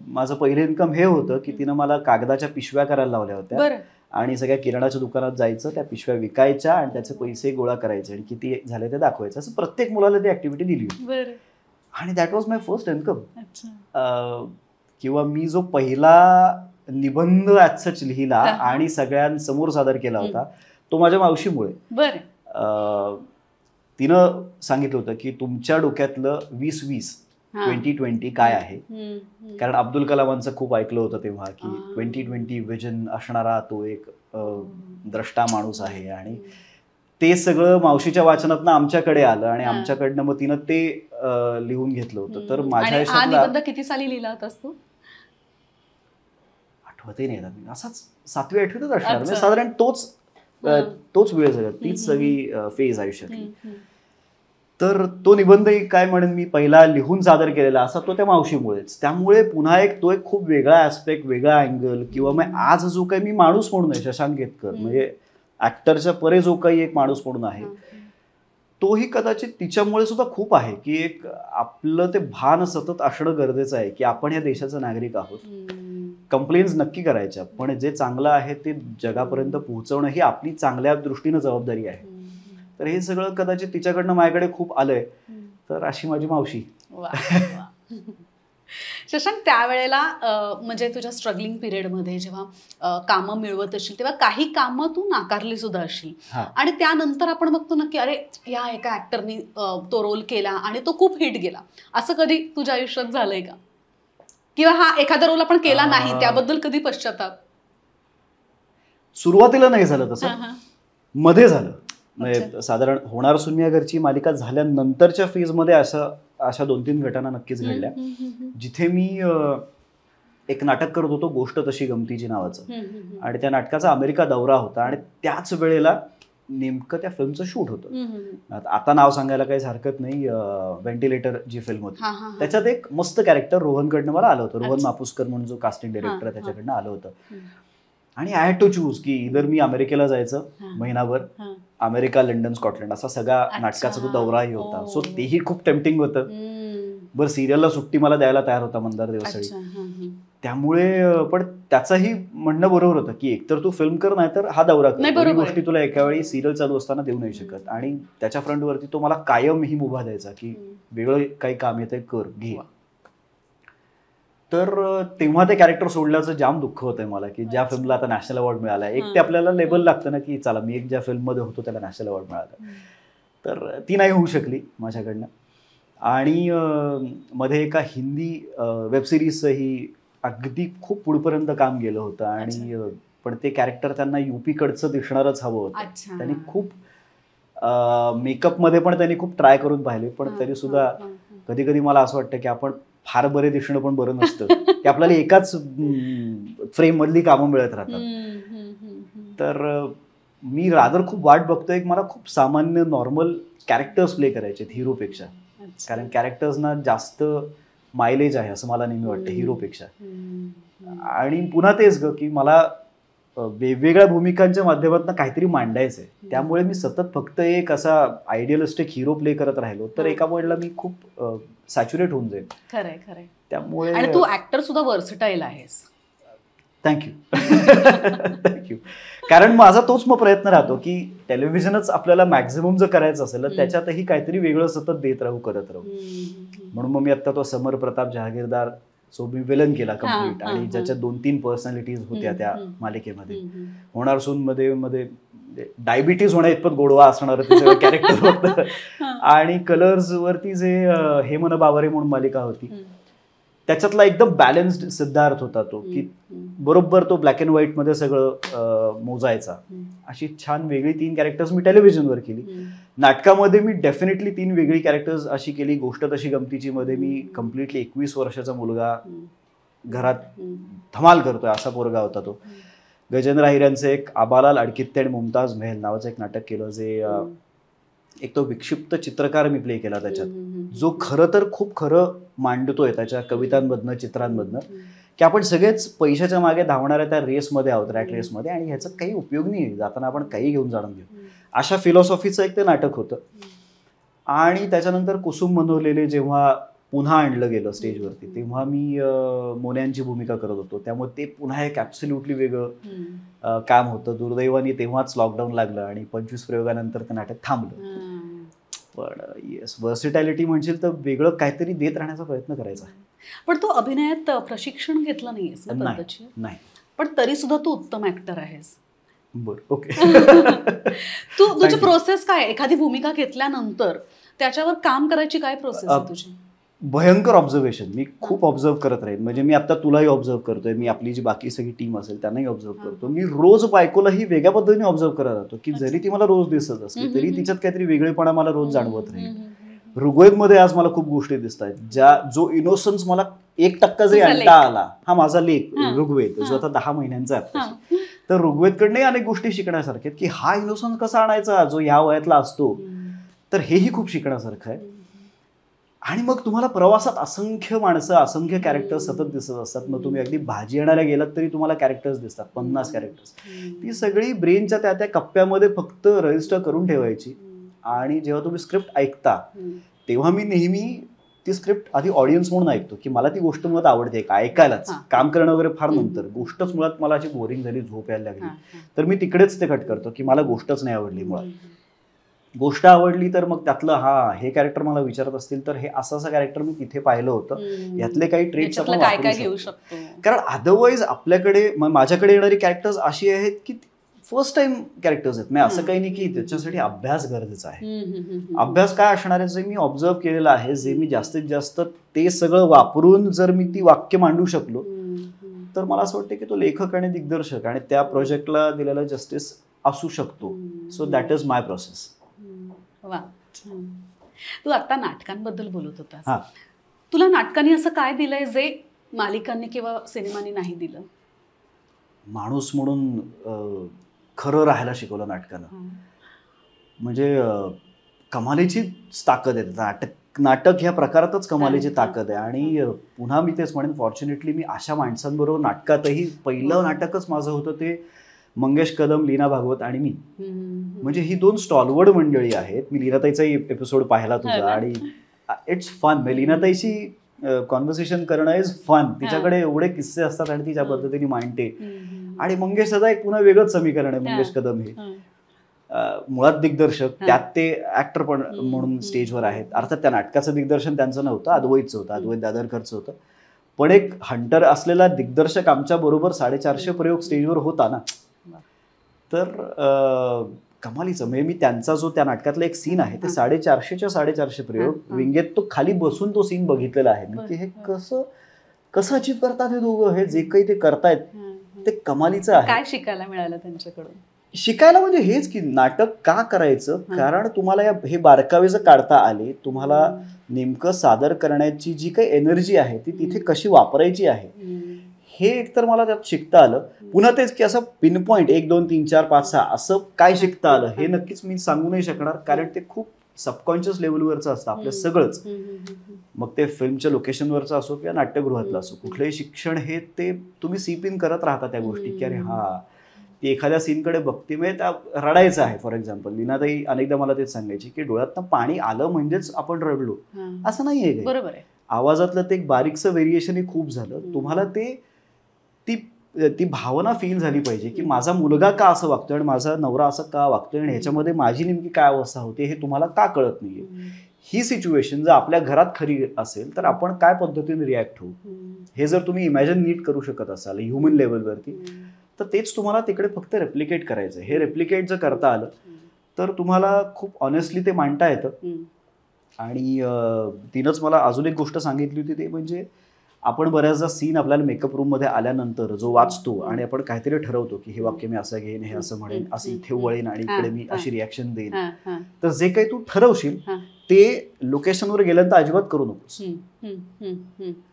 माझं पहिलं इन्कम हे होतं की तिनं मला कागदाच्या पिशव्या करायला लावल्या होत्या, आणि सगळ्या किराणाच्या दुकानात जायचं, त्या पिशव्या विकायच्या आणि त्याचे पैसे गोळा करायचे आणि किती झाले ते दाखवायचं. असं प्रत्येक मुलाला ती ऍक्टिव्हिटी दिली होती. आणि that was my first income. किंवा मी जो पहिला निबंध ॲज सच लिहिला आणि सगळ्यांसमोर सादर केला होता तो माझ्या मावशीमुळे. तिनं सांगितलं होतं की तुमच्या डोक्यातलं 2020 काय आहे, कारण अब्दुल कलामांचं खूप ऐकलं होतं तेव्हा की 2020 विजन असणारा तो एक द्रष्टा माणूस आहे. आणि ते सगळं मावशीच्या वाचनातनं आमच्याकडे आलं, आणि आमच्याकडनं मग तिनं ते लिहून घेतलं होतं. तर माझ्या आयुष्यात किती साली लिहिला होतास तू? आठवतही नाही, असाच 7वी 8वीतच असणार, म्हणजे साधारण तोच वेळ झाला, तीच सगळी फेज आयुष्यातली. तर तो निबंध काय म्हणेन मी पहिला लिहून सादर केलेला असा तो त्या मावशीमुळेच. त्यामुळे पुन्हा तो एक खूप वेगळा ऍस्पेक्ट, वेगळा अँगल, किंवा मग आज जो काही मी माणूस म्हणून आहे शशांक केतकर, म्हणजे ऍक्टरच्या परे जो काही एक माणूस म्हणून आहे, तोही कदाचित तिच्यामुळे सुद्धा खूप आहे. की एक आपलं ते भान सतत असणं गरजेचं आहे की आपण या देशाचा नागरिक आहोत. कंप्लेन्स नक्की करायच्या, पण जे चांगलं आहे ते जगापर्यंत पोहोचवणं ही आपली चांगल्या दृष्टीनं जबाबदारी आहे. तर हे सगळं कदाचित तिच्याकडनं माझ्याकडे खूप आलंय. तर अशी माझी मावशी. शशांक, त्यावेळेला म्हणजे तुझ्या स्ट्रगलिंग पिरियडमध्ये जेव्हा कामं मिळवत असशील तेव्हा काही कामं तू नाकारली सुद्धा असशील, आणि त्यानंतर आपण बघतो ना की अरे या एका ऍक्टरनी तो रोल केला आणि तो खूप हिट गेला, असं कधी तुझ्या आयुष्यात झालंय का? किंवा हा एखादा रोल आपण केला नाही त्याबद्दल कधी पश्चाताप? सुरुवातीला नाही झालं तसं, मध्ये झालं. म्हणजे साधारण होणार सुनिया घरची मालिका झाल्यानंतरच्या फेजमध्ये अशा 2-3 घटना नक्कीच घडल्या, जिथे मी एक नाटक करत होतो गोष्ट तशी गमतीची नावाचं, आणि त्या नाटकाचा अमेरिका दौरा होता आणि त्याच वेळेला नेमकं त्या फिल्मचं शूट होतं. आता नाव सांगायला काहीच हरकत नाही, व्हेंटिलेटर जी फिल्म होती त्याच्यात एक मस्त कॅरेक्टर रोहनकडनं मला आलं होतं. रोहन मापुसकर म्हणून जो कास्टिंग डायरेक्टर आहे त्याच्याकडनं आलं होतं. आणि आय हॅड टू चूज की इधर मी अमेरिकेला जायचं महिनाभर, अमेरिका, लंडन, स्कॉटलंड असा सगळा नाटकाचा तो दौराही होता. सो तेही खूप टेम्पटिंग होतं. बरं, सिरियलला सुट्टी मला द्यायला तयार होता मंदार देवसळी. त्यामुळे पण त्याचंही म्हणणं बरोबर होतं की एकतर तू फिल्म कर नाहीतर हा दौरा कर. दोन्ही गोष्टी तुला एका वेळी सिरियल चालू असताना देऊ नाही शकत. आणि त्याच्या फ्रंटवरती तो मला कायम ही मुभा द्यायचा की वेगळं काही काम येतंय कर, घे. तर तेव्हा ते कॅरेक्टर सोडल्याचं जाम दुःख होतंय मला की ज्या फिल्मला आता नॅशनल अवॉर्ड मिळाला. एक ते आपल्याला लेबल लागतं ना की चला मी एक ज्या फिल्ममध्ये होतो त्याला नॅशनल अवॉर्ड मिळाला, तर ती नाही होऊ शकली माझ्याकडनं. आणि मध्ये एका हिंदी वेबसिरीजचंही अगदी खूप पुढपर्यंत काम गेलं होतं. आणि पण ते कॅरेक्टर त्यांना युपीकडचं दिसणारच हवं होतं. त्यांनी खूप मेकअपमध्ये पण त्यांनी खूप ट्राय करून पाहिले, पण तरी सुद्धा कधी कधी मला असं वाटतं की आपण फार बरे दिसणं पण बरं नसतं की आपल्याला एकाच फ्रेम मधली कामं मिळत राहतात. तर मी रादर खूप वाट बघतोय की मला खूप सामान्य नॉर्मल कॅरेक्टर्स प्ले करायचे हिरोपेक्षा, कारण कॅरेक्टर्सना जास्त मायलेज आहे असं मला नेहमी वाटतं हिरोपेक्षा. आणि पुन्हा तेच ग की मला वेगवेगळ्या भूमिकांच्या माध्यमातून काहीतरी मांडायचंय. त्यामुळे मी सतत फक्त एक असा आयडियलिस्टिक हिरो प्ले करत राहिलो तर एका पॉइंटला मी खूप सॅच्युरेट होऊन जाईल. खरंय खरंय. त्यामुळे आणि तू ऍक्टर सुद्धा वर्सटाईल आहेस. थँक्यू. कारण माझा तोच मग प्रयत्न राहतो की टेलिव्हिजनच आपल्याला मॅक्झिमम जर करायचं असेल तर त्याच्यातही काहीतरी वेगळं सतत देत राहू, करत राहू. म्हणून मग मी आता तो समर प्रताप जहागीरदार सो मी विलन केला कम्प्लीट, आणि ज्याच्या 2-3 पर्सनॅलिटीज होत्या त्या मालिकेमध्ये. होणार सून मध्ये डायबिटीज होण्या इतपत गोडवा असणार ते सगळं कॅरेक्टर होतं. आणि कलर्स वरती जे हेमन बावरे म्हणून मालिका होती त्याच्यातला एकदम बॅलन्स्ड सिद्धार्थ होता तो, की बरोबर तो ब्लॅक अँड व्हाईट मध्ये सगळं मोजायचा. अशी छान वेगळी 3 कॅरेक्टर्स मी टेलिव्हिजनवर केली. नाटकामध्ये मी डेफिनेटली 3 वेगळी कॅरेक्टर्स अशी केली. गोष्ट तशी गमतीची मध्ये मी कम्प्लिटली 21 वर्षाचा मुलगा घरात धमाल करतोय असा पोरगा होता तो. गजेंद्र अहिऱ्यांचं एक आबालाल अडकित्ते आणि मुमताज महल नावाचं एक नाटक केलं, जे एक तो विक्षिप्त चित्रकार मी प्ले केला त्याच्यात, जो खरं तर खूप खरं मांडतोय त्याच्या कवितांमधनं, चित्रांमधनं, की आपण सगळेच पैशाच्या मागे धावणाऱ्या त्या रेसमध्ये आहोत, रॅट रेसमध्ये, आणि ह्याचा काही उपयोग नाही, जाताना आपण काही घेऊन जाणून घेऊ, अशा फिलॉसॉफीचं एक ते नाटक होतं. आणि त्याच्यानंतर कुसुम मनोरलेले जेव्हा पुन्हा आणलं गेलं स्टेजवरती, तेव्हा मी मोन्यांची भूमिका करत होतो. त्यामुळे ते पुन्हा एक ॲब्सोल्युटली वेगळं काम होतं. दुर्दैवाने तेव्हाच लॉकडाऊन लागलं आणि 25 प्रयोगानंतर ते नाटक थांबलं. पण येस, व्हर्सिटॅलिटी म्हणशील तर वेगळं काहीतरी देत राहण्याचा प्रयत्न करायचा. पण तू अभिनयात प्रशिक्षण घेतलं नाहीयेस ना? नाही. पण तरी सुद्धा तू उत्तम ऍक्टर आहेस. बरं, ओके. तुझी प्रोसेस काय? एखादी भूमिका घेतल्यानंतर त्याच्यावर काम करायची काय प्रोसेस आहे तुझी? भयंकर ऑब्झर्वेशन. मी खूप ऑब्झर्व करत राहील. म्हणजे मी आता तुलाही ऑब्झर्व करतोय, मी आपली जी बाकी सगळी टीम असेल त्यांनाही ऑब्झर्व करतो. मी रोज बायकोलाही वेगळ्या पद्धतीने ऑब्झर्व करत राहतो, की जरी ती मला रोज दिसत असली तरी तिच्यात काहीतरी वेगळेपणा मला रोज जाणवत राहील. ऋग्वेदमध्ये आज मला खूप गोष्टी दिसत आहेत, जो इनोसन्स मला 1% जरी आणता आला, हा माझा लेख ऋग्वेद, जो आता 10 महिन्यांचा आहे, तर ऋग्वेदकडनंही अनेक गोष्टी शिकण्यासारख्या आहेत, की हा इनोसन्स कसा आणायचा जो ह्या वयातला असतो. तर हेही खूप शिकण्यासारखं आहे. आणि मग तुम्हाला प्रवासात असंख्य माणसं, असंख्य कॅरेक्टर्स सतत दिसत असतात. मग तुम्ही अगदी भाजी आणायला गेलात तरी तुम्हाला कॅरेक्टर्स दिसतात, 50 कॅरेक्टर्स. ती सगळी ब्रेनच्या त्या त्या कप्प्यामध्ये फक्त रजिस्टर करून ठेवायची. आणि जेव्हा तुम्ही स्क्रिप्ट ऐकता तेव्हा मी नेहमी ती स्क्रिप्ट आधी ऑडियन्स म्हणून ऐकतो, की मला ती गोष्ट मुळात आवडते का, ऐकायलाच. काम करणं वगैरे फार नंतर. गोष्टच मुळात मला अशी बोरिंग झाली, झोप यायला लागली, तर मी तिकडेच ते कट करतो, की मला गोष्टच नाही आवडली. मुळात गोष्ट आवडली तर मग त्यातलं हे कॅरेक्टर मला विचारत असतील तर हे असं कॅरेक्टर मी तिथे पाहिलं होतं, यातले काही ट्रेट्स आपण वापरू शकतो. कारण अदरवाईज आपल्याकडे, माझ्याकडे येणारी कॅरेक्टर्स अशी आहेत की फर्स्ट टाइम कॅरेक्टर्स आहेत. मी असं काही नाही की त्याच्यासाठी अभ्यास गरजेचा आहे. अभ्यास काय असणार आहे, जे मी ऑब्झर्व केलेलं आहे, जे मी जास्तीत जास्त ते सगळं वापरून जर मी ती वाक्य मांडू शकलो तर मला असं वाटतं की तो लेखक आणि दिग्दर्शक आणि त्या प्रोजेक्टला दिलेला जस्टिस असू शकतो. So that is my process. वा, तू आता नाटकांबद्दल बोलत होतास. तुला नाटकांनी असं काय दिलंय जे मालिकांनी किंवा सिनेमांनी नाही दिलं? माणूस म्हणून खरं राहायला शिकवलं नाटकानं. म्हणजे कमालीची ताकद आहे. नाटक ह्या प्रकारातच कमालीची ताकद आहे. आणि पुन्हा मी तेच म्हणेन, फॉर्च्युनेटली मी अशा माणसांबरोबर नाटकातही, पहिलं नाटकच माझं होतं ते मंगेश कदम, लीना भागवत आणि मी. म्हणजे ही 2 स्टॉलवर्ड मंडळी आहेत. मी लीनाताईचाही एपिसोड पाहिला तुझा आणि इट्स फन. लीनाताईशी कॉन्व्हर्सेशन करणं इज फन. तिच्याकडे एवढे किस्से असतात आणि ती ज्या पद्धतीने मांडते. आणि मंगेश दादा एक पुन्हा वेगळंच समीकरण आहे. मंगेश कदम हे मुळात दिग्दर्शक, त्यात ते ऍक्टर पण म्हणून स्टेजवर आहेत. अर्थात त्या नाटकाचं दिग्दर्शन त्यांचं नव्हतं, अद्वैतचं होतं, अद्वैत दादरकरचं होतं. पण एक हंटर असलेला दिग्दर्शक आमच्या बरोबर 450 प्रयोग स्टेजवर होता ना. तर कमालीचं. म्हणजे मी त्यांचा जो त्या नाटकातला एक सीन आहे ते 450 प्रयोग विंगेत तो खाली बसून तो सीन बघितलेला आहे मी, की हे कसं अचीव करतात हे दोघं. हे जे काही ते करतायत ते कमालीचं आहे. काय शिकायला मिळालं त्यांच्याकडून? शिकायला म्हणजे हेच की नाटक का करायचं, कारण तुम्हाला हे बारकावे जर काढता आले, तुम्हाला नेमकं सादर करण्याची जी काही एनर्जी आहे ती तिथे कशी वापरायची आहे हे एकतर मला त्यात शिकता आलं. पुन्हा तेच की असं पिन पॉईंट 1 2 3 4 5 6 असं काय शिकता आलं हे नक्कीच मी सांगू नाही शकणार, कारण ते खूप सबकॉन्शियस लेवलवरचं असतं आपलं सगळंच. मग ते फिल्मच्या लोकेशनवरचं असो किंवा नाट्यगृहातलं असो, कुठलंही शिक्षण हे ते तुम्ही सीप इन करत राहता त्या गोष्टी, की अरे हा ती एखाद्या सीनकडे बघते, म्हणजे त्या रडायचं आहे. फॉर एक्झाम्पल लीनाताई अनेकदा मला तेच सांगायची की डोळ्यातनं पाणी आलं म्हणजेच आपण रडलो, असं नाही आहे. बरोबर आहे. आवाजातलं ते एक बारीकचं व्हेरिएशन हे खूप झालं. तुम्हाला ती भावना फील झाली पाहिजे की माझा मुलगा का असं वागतोय आणि माझा नवरा असं का वागतोय आणि ह्याच्यामध्ये माझी नेमकी काय अवस्था होते हे तुम्हाला का कळत नाहीये. ही सिच्युएशन जर आपल्या घरात खरी असेल तर आपण काय पद्धतीने रिॲक्ट होऊ हे जर तुम्ही इमॅजिन नीट करू शकत असाल ह्युमन लेवलवरती, तर तेच तुम्हाला तिकडे फक्त रेप्लिकेट करायचं. हे रेप्लिकेट जर करता आलं तर तुम्हाला खूप ऑनेस्टली ते मांडता येतं. आणि तिनंच मला अजून एक गोष्ट सांगितली होती, ते म्हणजे आपण बऱ्याचदा सीन आपल्याला मेकअप रूममध्ये आल्यानंतर जो वाचतो आणि आपण काहीतरी ठरवतो की हे वाक्य मी असं घेईन, हे असं म्हणेन, असं इथे वळेन आणि इकडे मी अशी रिॲक्शन देईन. तर जे काही तू ठरवशील ते लोकेशनवर गेल्यानंतर अजिबात करू नकोस.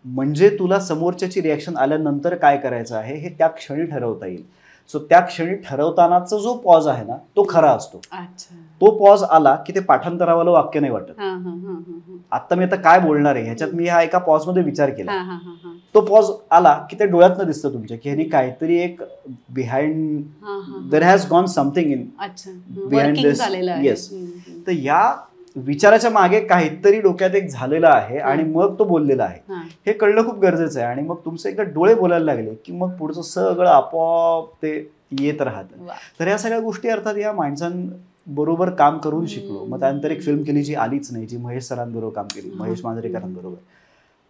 म्हणजे तुला समोरच्याची रिॲक्शन आल्यानंतर काय करायचं आहे हे त्या क्षणी ठरवता येईल. सो त्या क्षणी ठरवतानाचा जो पॉज आहे ना तो खरा असतो. तो पॉज आला की ते पाठांतरावाला वाक्य नाही वाटत. आता मी काय बोलणार आहे ह्याच्यात मी हा एका पॉज मध्ये विचार केला, तो पॉज आला की ते डोळ्यातनं दिसतं तुमच्या की ह्यानी काहीतरी एक behind, there has gone something in behind this. Yes. तर या विचाराच्या मागे काहीतरी डोक्यात एक झालेलं आहे आणि मग तो बोललेला आहे हे कळणं खूप गरजेचं आहे. आणि मग तुमचे एकदा डोळे बोलायला लागले की मग पुढचं सगळं आपोआप ते येत राहतं. तर या सगळ्या गोष्टी अर्थात या माणसांबरोबर काम करून शिकलो. मग त्यानंतर एक फिल्म केली जी आलीच नाही, जी महेश सरांबरोबर काम केली, महेश मांजरेकरांबरोबर.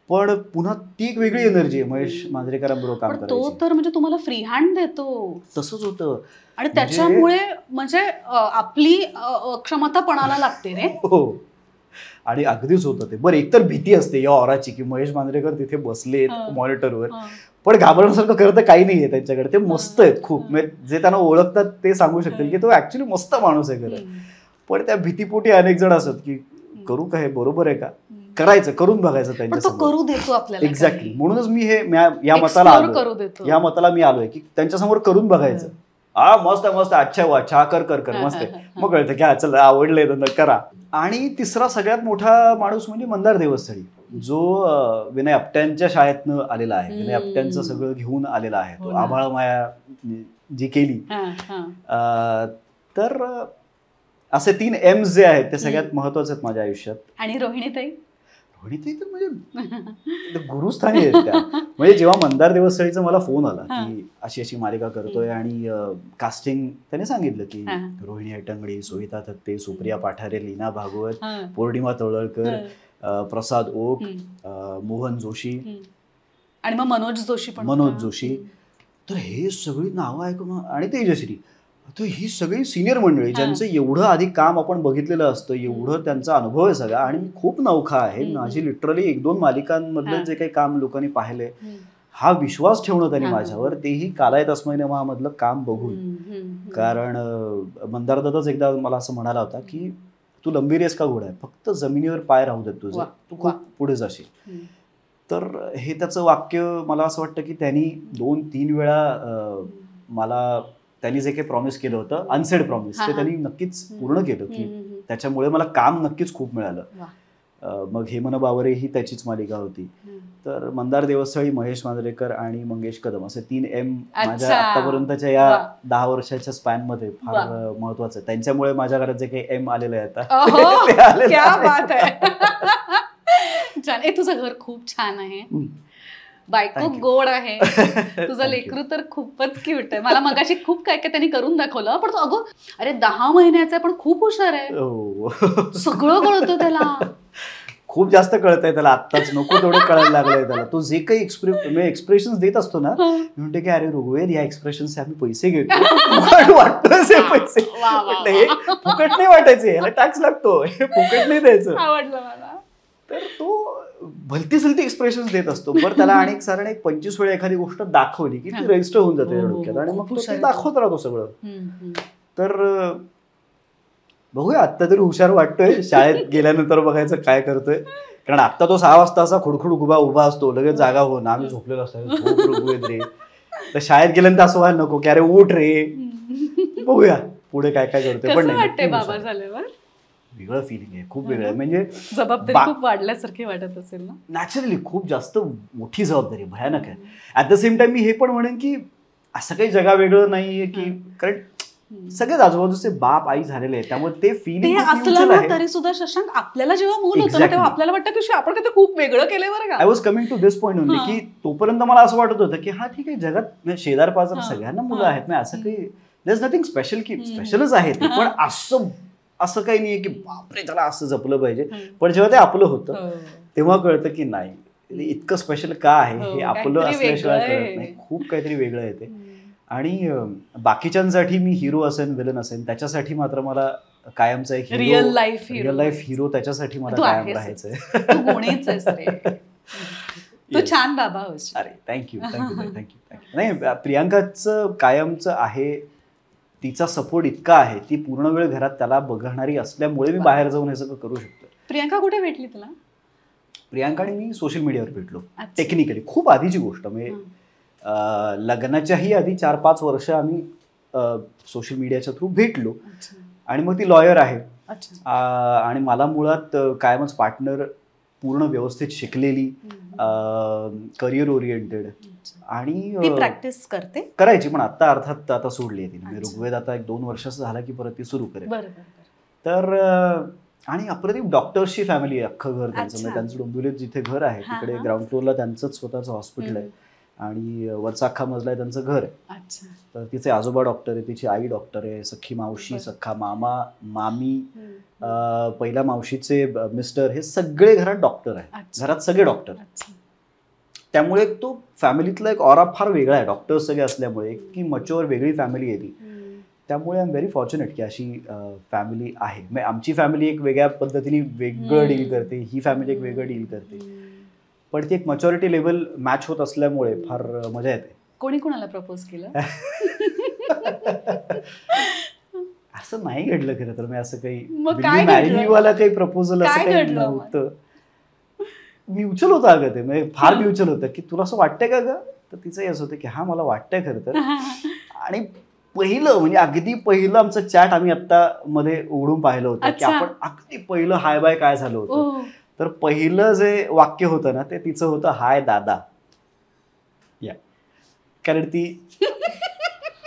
पण पुन्हा ती एक वेगळी एनर्जी आहे महेश मांजरेकरांबरोबर काम करायची. तो तर म्हणजे तुम्हाला फ्री हँड देतो. तसंच होतं आणि त्याच्यामुळे म्हणजे आपली क्षमता पणाला लागते रे. हो. आणि अगदीच होतं ते. बरं, एकतर भीती असते या ऑराची की महेश मांजरेकर तिथे बसलेत मॉनिटरवर, पण घाबरण्यासारखं करत काही नाहीये त्यांच्याकडे. ते मस्त आहेत खूप, जे त्यांना ओळखतात ते सांगू शकतील की तो ऍक्च्युली मस्त माणूस आहे खरं. पण त्या भीतीपोटी अनेक जण असतात की करू का, हे बरोबर आहे का, करायचं, करून बघायचं त्यांच्यासमोर. करू देतो आपल्याला. एक्झॅक्टली. म्हणूनच मी हे या मताला मी आलोय की त्यांच्यासमोर करून बघायचं. मस्त मस्त, अच्छा वा, छा कर मस्त आहे. मग कळतं की चल आवडलंय तर करा. आणि तिसरा सगळ्यात मोठा माणूस म्हणजे मंदार देवस्थळी, जो विनय आपट्यांच्या शाळेतनं आलेला आहे. विनय आपट्यांचं सगळं घेऊन आलेला आहे. तो आभाळ माया जी केली. तर असे 3 M's जे आहेत ते सगळ्यात महत्वाचे आहेत माझ्या आयुष्यात. आणि रोहिणीताई तर म्हणजे गुरुस्थानी आहेत त्या. म्हणजे जेव्हा मंदार देवस्थळीचा मला फोन आला की अशी अशी मालिका करतोय आणि कास्टिंग त्याने सांगितलं की रोहिणी हट्टंगडी, सोहिता थत्ते, सुप्रिया पाठारे, लीना भागवत, पौर्णिमा तवळकर, प्रसाद ओक, मोहन जोशी आणि मग मनोज जोशी. तर हे सगळी नावं ऐकून, आणि तेजश्री, तर ही सगळी सिनियर मंडळी ज्यांचं एवढं आधी काम आपण बघितलेलं असतं, एवढं त्यांचा अनुभव आहे सगळा. आणि मी खूप नवखा आहे, माझी लिटरली 1-2 मालिकांमधलं जे काही काम लोकांनी पाहिलंय, हा विश्वास ठेवणं त्यांनी माझ्यावर, तेही कालाय तस्मै नमः मधलं काम बघून. कारण मंदार दादाच एकदा मला असं म्हणाला होता की तू लंबी रेस का घोडा आहे, फक्त जमिनीवर पाय राहू देत तुझे, तू खूप पुढे जाशील. तर हे त्याचं वाक्य मला असं वाटतं की त्यांनी 2-3 वेळा मला त्यांनी जे काही प्रॉमिस केलं होतं, अनसेड प्रॉमिस, ते त्यांनी नक्कीच पूर्ण केलं, की त्याच्यामुळे मला काम नक्कीच खूप मिळालं. मग हे मन बावरे ही त्याचीच मालिका होती. तर मंदार देवस्थळी, महेश मांजरेकर आणि मंगेश कदम असे 3 M माझ्या आतापर्यंतच्या या 10 वर्षाच्या स्पॅन मध्ये फार महत्वाचं आहे. त्यांच्यामुळे माझ्या घरात जे काही M आलेलं आहे आता तुझं घर खूप छान आहे, बायको गोड आहे, तुझं लेकरू तर खूपच क्यूट आहे. मला मगाशी खूप काय काय त्यांनी करून दाखवलं, पण तो अगं अरे 10 महिन्याचा आहे पण खूप हुशार आहे, सगळं कळतं त्याला, खूप जास्त कळतंय त्याला. आत्ताच नको तेवढं कळायला लागलंय त्याला. तो जे काही एक्सप्रेशन देत असतो ना, म्हणते की अरे ऋग्वेद, या एक्सप्रेशनचे आम्ही पैसे घेतो, वाटतोय पैसे, फुकट नाही वाटायचे, याला टॅक्स लागतो, हे फुकट नाही द्यायचं. आवडलं मला. तर तो भलती सलती एक्सप्रेशन देत असतो. बरं त्याला आणि साधारण 25 वेळा एखादी गोष्ट दाखवली की ती रजिस्टर होऊन जाते डोक्यात आणि मग तो दाखवत राहतो सगळं. तर बघूया, आत्ता तरी हुशार वाटतोय. शाळेत गेल्यानंतर बघायचं काय करतोय, कारण आत्ता तो 6 वाजता असा खुडखुड उभा असतो, लगेच जागा हो ना, आम्ही झोपलेलो असतो रे. तर शाळेत गेल्यानंतर असं व्हायला नको की अरे उठ रे. बघूया पुढे काय काय करतोय. पण वाटतंय बाबा झाल्यावर? वेगळं फिलिंग आहे, खूप वेगळं आहे. म्हणजे जबाबदारी खूप वाढल्यासारखी वाटत असेल ना. नॅचरली खूप जास्त मोठी जबाबदारी, भयानक आहे. ऍट द सेम टाइम मी हे पण म्हणेन की असं काही जगा वेगळं नाहीये, की कारण सगळेच आजूबाजूचे बाप आई झालेले आहेत, त्यामुळे ते फिलिंग असलं ना तरी सुद्धा शशांक आपल्याला जेव्हा मूल होतं ना तेव्हा आपल्याला वाटतं की आपण कधी खूप वेगळं केलंय बरं का. I was coming to this point only, की तोपर्यंत मला असं वाटत होतं की हा ठीक आहे, जगात शेजार पाजार सगळ्यांना मुलं आहेत ना, असं काही देयर इज नथिंग स्पेशल, की स्पेशलच आहे ते, पण असं काही नाहीये की बापरे त्याला असं जपलं पाहिजे. पण जेव्हा ते आपलं होतं तेव्हा कळतं की नाही, इतकं स्पेशल का आहे, हे आपलं असल्याशिवाय कळत नाही. खूप काहीतरी वेगळं आहे ते. आणि बाकीच्यांसाठी मी हिरो असेन, विलन असेन, त्याच्यासाठी मात्र मला कायमचा एक रिअल लाईफ हिरो त्याच्यासाठी मला कायम राहायचंय. तू छान बाबा होस. अरे थँक्यू. नाही, प्रियांकाचं कायमचं आहे, तिचा सपोर्ट इतका आहे, ती पूर्ण वेळ घरात त्याला बघणारी असल्यामुळे मी बाहेर जाऊन हे सगळं करू शकतो. प्रियांका कुठे भेटली तुला? प्रियांकाने मी सोशल मीडियावर भेटलो. टेक्निकली खूप आधीची गोष्ट, म्हणजे लग्नाच्याही आधी 4-5 वर्ष आम्ही सोशल मीडियाच्या थ्रू भेटलो. आणि मग ती लॉयर आहे आणि मला मुळात कायमच पार्टनर पूर्ण व्यवस्थित शिकलेली, करिअर ओरिएंटेड आणि प्रॅक्टिस करायची, पण आता अर्थात आता सोडली आहे तिने. ऋग्वेद आता 1-2 वर्षाचा झाला की परत ती सुरू करेल. तर आणि अप्रतिम डॉक्टर्सची फॅमिली आहे, अख्खं घर त्यांचं. म्हणजे त्यांचं डोंबिवलीत जिथे घर आहे तिकडे ग्राउंड फ्लोअरला त्यांचंच स्वतःचं हॉस्पिटल आहे आणि वरचा अख्खा मजला आहे त्यांचं घर आहे. तर तिचे आजोबा डॉक्टर आहे, तिची आई डॉक्टर आहे, सख्खी मावशी, सख्खा मामा, मामी, पहिल्या मावशीचे मिस्टर, हे सगळे घरात डॉक्टर आहे. घरात सगळे डॉक्टर. त्यामुळे तो फॅमिलीतला एक ऑरा फार वेगळा आहे, डॉक्टर्स सगळे असल्यामुळे, की मच्युअर वेगळी फॅमिली आहे ती. त्यामुळे आय एम व्हेरी फॉर्च्युनेट की अशी फॅमिली आहे. म्हणजे आमची फॅमिली एक वेगळ्या पद्धतीने वेगळं डील करते, ही फॅमिली एक वेगळं डील करते, पण ती एक मॅच्युरिटी लेवल मॅच होत असल्यामुळे फार मजा येते. कोणी कोणाला प्रपोज केलं? असं नाही घडलं खरं तर. मी असं काही मॅरीवाला काही प्रपोजल असं काही नव्हतं. म्युच्युअल होतं अगं ते, म्हणजे फार म्युच्युअल होतं की तुला असं वाटतंय का ग, तर तिचंही असं होतं की हा मला वाटतंय खरं तर. आणि पहिलं म्हणजे अगदी पहिलं आमचं चॅट आम्ही आता मध्ये उघडून पाहिलं होतं की आपण अगदी पहिलं हाय बाय काय झालं होतं. तर पहिलं जे वाक्य होतं ना ते तिचं होतं, हाय दादा. या कारण ती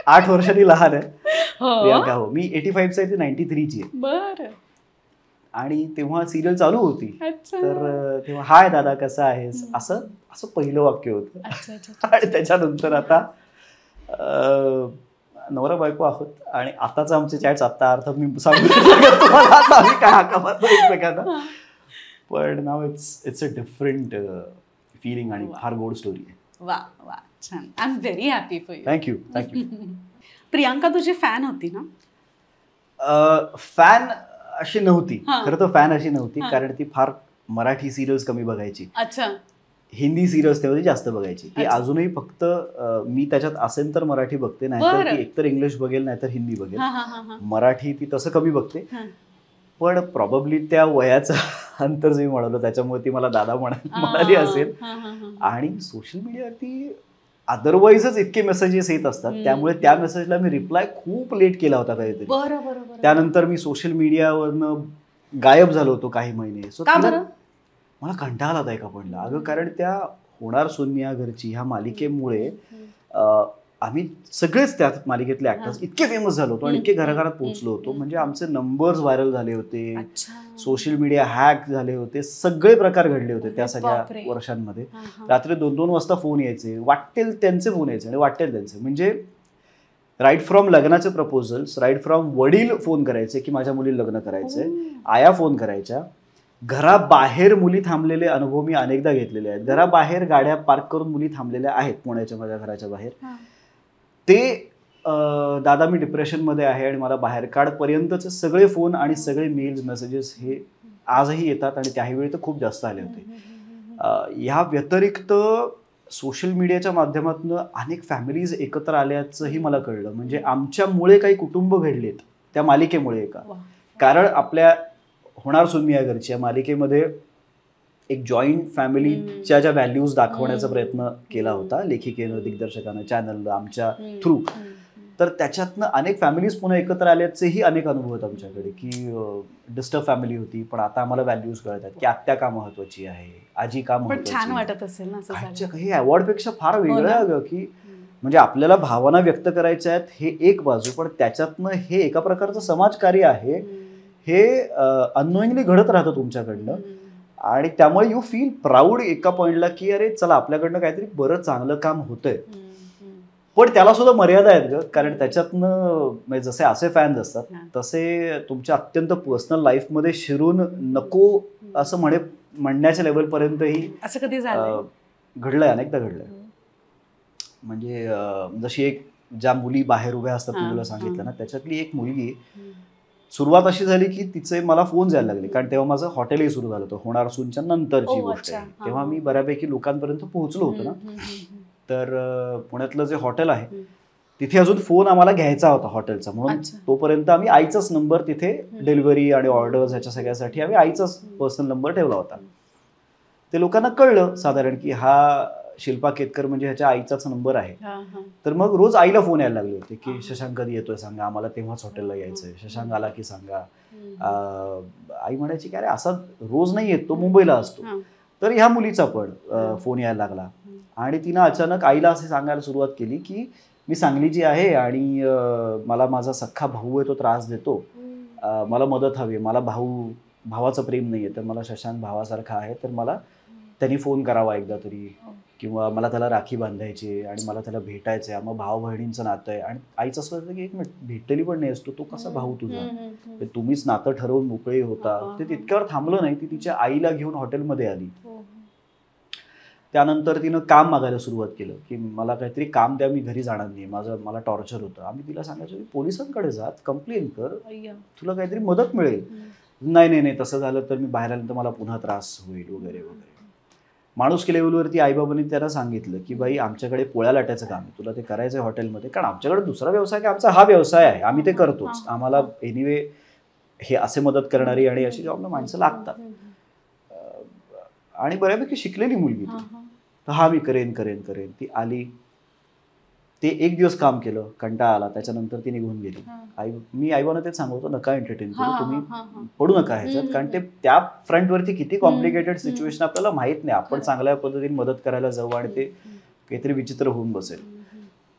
8 वर्षांनी लहान आहे प्रियांका. हो, मी 85चा आहे, ती 93ची आहे. बरं. आणि तेव्हा सिरियल चालू होती, तर तेव्हा हाय दादा कसा आहेस, असं असं पहिलं वाक्य होतं. आणि त्याच्यानंतर आता नवरा बायको आहोत आणि आताच आमचे चॅट्स आता अर्थात मी सांगू तुम्हाला आता आम्ही काय हाका मारतो एकमेकांना, पण नाव इट्स अ डिफरंट फिलिंग आणि फार गोड स्टोरी आहे. वा वा, छान. I am very happy for you. Thank you. Priyanka तुझी फॅन होती ना? फॅन अशी नव्हती खरं तर, फॅन अशी नव्हती, कारण ती फार मराठी सिरियल्स कमी बघायची. अच्छा. हिंदी सिरियल्स तेव्हा जास्त बघायची. ती अजूनही फक्त मी त्याच्यात असेल तर मराठी बघते, नाहीतर ती एकतर इंग्लिश बघेल नाहीतर हिंदी बघेल. मराठी ती तसं कमी बघते, पण प्रॉबब्ली त्या वयाचा अंतर जे मी म्हणालो त्याच्यामुळे ती मला दादा म्हणाली असेल. आणि सोशल मीडियावरती अदरवाईजच इतके मेसेजेस येत असतात, त्यामुळे त्या मेसेजला मी रिप्लाय खूप लेट केला होता काहीतरी. त्यानंतर मी सोशल मीडियावरनं गायब झालो होतो काही महिने. सो मला कंटाळा आला एका पॉईंटला. अगं कारण त्या होणार सोनिया घरची ह्या मालिकेमुळे आम्ही सगळेच त्या मालिकेतले ऍक्टर्स इतके फेमस झालो होतो आणि इतके घराघरात पोहोचलो होतो. म्हणजे आमचे नंबर्स व्हायरल झाले होते, सोशल मीडिया हॅक झाले होते, सगळे प्रकार घडले होते त्या सगळ्या वर्षांमध्ये. रात्री 2-2 वाजता फोन यायचे, वाटेल त्यांचे फोन यायचे आणि वाटेल त्यांचे. म्हणजे राईट फ्रॉम लग्नाचे प्रपोजल्स, राईट फ्रॉम वडील फोन करायचे की माझ्या मुलीला लग्न करायचंय, आया फोन करायच्या, घराबाहेर मुली थांबलेले अनुभव मी अनेकदा घेतलेले आहेत. घराबाहेर गाड्या पार्क करून मुली थांबलेल्या आहेत पुण्याच्या माझ्या घराच्या बाहेर. ते दादा मी डिप्रेशनमध्ये आहे आणि मला बाहेर काढपर्यंतचे सगळे फोन आणि सगळे मेल्स मेसेजेस हे आजही येतात आणि त्याही तर खूप जास्त आले होते. ह्या व्यतिरिक्त सोशल मीडियाच्या माध्यमातून अनेक फॅमिलीज एकत्र आल्याचंही मला कळलं. म्हणजे आमच्यामुळे काही कुटुंब घडलेत त्या मालिकेमुळे. कारण आपल्या होणार सोनिया घरची या मालिकेमध्ये एक जॉईंट फॅमिलीच्या ज्या व्हॅल्यूज दाखवण्याचा प्रयत्न केला होता लेखिकेनं, दिग्दर्शकानं, चॅनलनं, आमच्या थ्रू. तर त्याच्यातनं अनेक फॅमिलीज पुन्हा एकत्र आल्याचेही अनेक अनुभव आहेत आमच्याकडे. की डिस्टर्ब फॅमिली होती पण आता आम्हाला व्हॅल्यूज कळतात की आत्या का महत्वाची आहे, आजी का महत्वाची. छान वाटत असेल ना. हे अवॉर्डपेक्षा फार वेगळं आहे की म्हणजे आपल्याला भावना व्यक्त करायच्या आहेत हे एक बाजू, पण त्याच्यातनं हे एका प्रकारचं समाजकार्य आहे. हे अननोइंगली घडत राहतं तुमच्याकडनं आणि त्यामुळे यू फील प्राऊड एका पॉइंटला की अरे चला आपल्याकडनं काहीतरी बरं चांगलं काम होतंय. पण त्याला सुद्धा मर्यादा आहेत ग. कारण त्याच्यातनं म्हणजे जसे असे फॅन्स असतात तसे तुमच्या अत्यंत पर्सनल लाईफमध्ये शिरून नको असं म्हणण्याच्या लेवलपर्यंतही असं कधी झालं घडलंय, अनेकदा घडलंय. म्हणजे जशी एक ज्या मुली बाहेर उभ्या असतात मी तुला सांगितलं ना, त्याच्यातली एक मुलगी सुरुवात अशी झाली की तिचे मला फोन जायला लागले. कारण तेव्हा माझं हॉटेलही सुरू झालं होतं, होणार सूनच्या नंतरची गोष्ट आहे. तेव्हा मी बऱ्यापैकी लोकांपर्यंत पोहोचलो होतो ना. तर पुण्यातलं जे हॉटेल आहे तिथे अजून फोन आम्हाला घ्यायचा होता हॉटेलचा, म्हणून तोपर्यंत आम्ही आईचाच नंबर तिथे डिलिव्हरी आणि ऑर्डर्स ह्याच्या सगळ्यासाठी आम्ही आईचाच पर्सनल नंबर ठेवला होता. ते लोकांना कळलं साधारण की हा शिल्पा केतकर म्हणजे ह्याच्या आईचाच नंबर आहे. तर मग रोज आईला फोन यायला लागले होते की शशांक कधी येतोय सांगा, आम्हाला तेव्हाच हॉटेलला यायचंय, शशांक आला की सांगा. आई म्हणायची की अरे असा रोज नाही येत, तो मुंबईला असतो. तर ह्या मुलीचा पण फोन यायला लागला आणि तिनं अचानक आईला असे सांगायला सुरुवात केली की मी सांगलीची आहे आणि मला माझा सख्खा भाऊ आहे तो त्रास देतो, मला मदत हवी, मला भावाचं प्रेम नाही आहे, तर मला शशांक भावासारखा आहे, तर मला त्यांनी फोन करावा एकदा तरी, किंवा मला त्याला राखी बांधायची आणि मला त्याला भेटायचं आहे, मग भाऊ बहिणींचं नातं आहे. आणि आईचं असं होतं की एक मिनिट भेटलेली पण नाही असतो, तो कसा भाऊ तुझा, तुम्हीच नातं ठरवून मोकळे होता. ते तितक्यावर थांबलं नाही, ती तिच्या आईला घेऊन हॉटेलमध्ये आली. त्यानंतर तिनं काम मागायला सुरुवात केलं की मला काहीतरी काम द्या, मी घरी जाणार नाही, मला टॉर्चर होतं. आम्ही तिला सांगायचो की पोलिसांकडे जात, कंप्लेन कर, तुला काहीतरी मदत मिळेल. नाही तसं झालं तर मी बाहेर आल्यानंतर मला पुन्हा त्रास होईल वगैरे वगैरे. माणुसकी लेवलवरती आईबाबांनी त्यांना सांगितलं की बाई आमच्याकडे पोळ्या लाटायचं काम आहे, तुला ते करायचं आहे हॉटेलमध्ये, कारण आमच्याकडे दुसरा व्यवसाय की आमचा हा व्यवसाय आहे, आम्ही ते करतोच, आम्हाला एनिवे हे असे मदत करणारी आणि अशी जॉबला माणसं लागतात. आणि बऱ्यापैकी शिकलेली मुलगी ती. तर हा मी करेन. ती आली, ते एक दिवस काम केलं, कंटाळा आला, त्याच्यानंतर ती निघून गेली. मी आईबाबांना तेच सांगतो, नका एंटरटेन करू, तुम्ही पडू नका ह्याच्यात, कारण ते त्या फ्रंटवरती किती कॉम्प्लिकेटेड सिच्युएशन आपल्याला माहित नाही. आपण चांगल्या पद्धतीने मदत करायला जाऊ आणि ते काहीतरी विचित्र होऊन बसेल.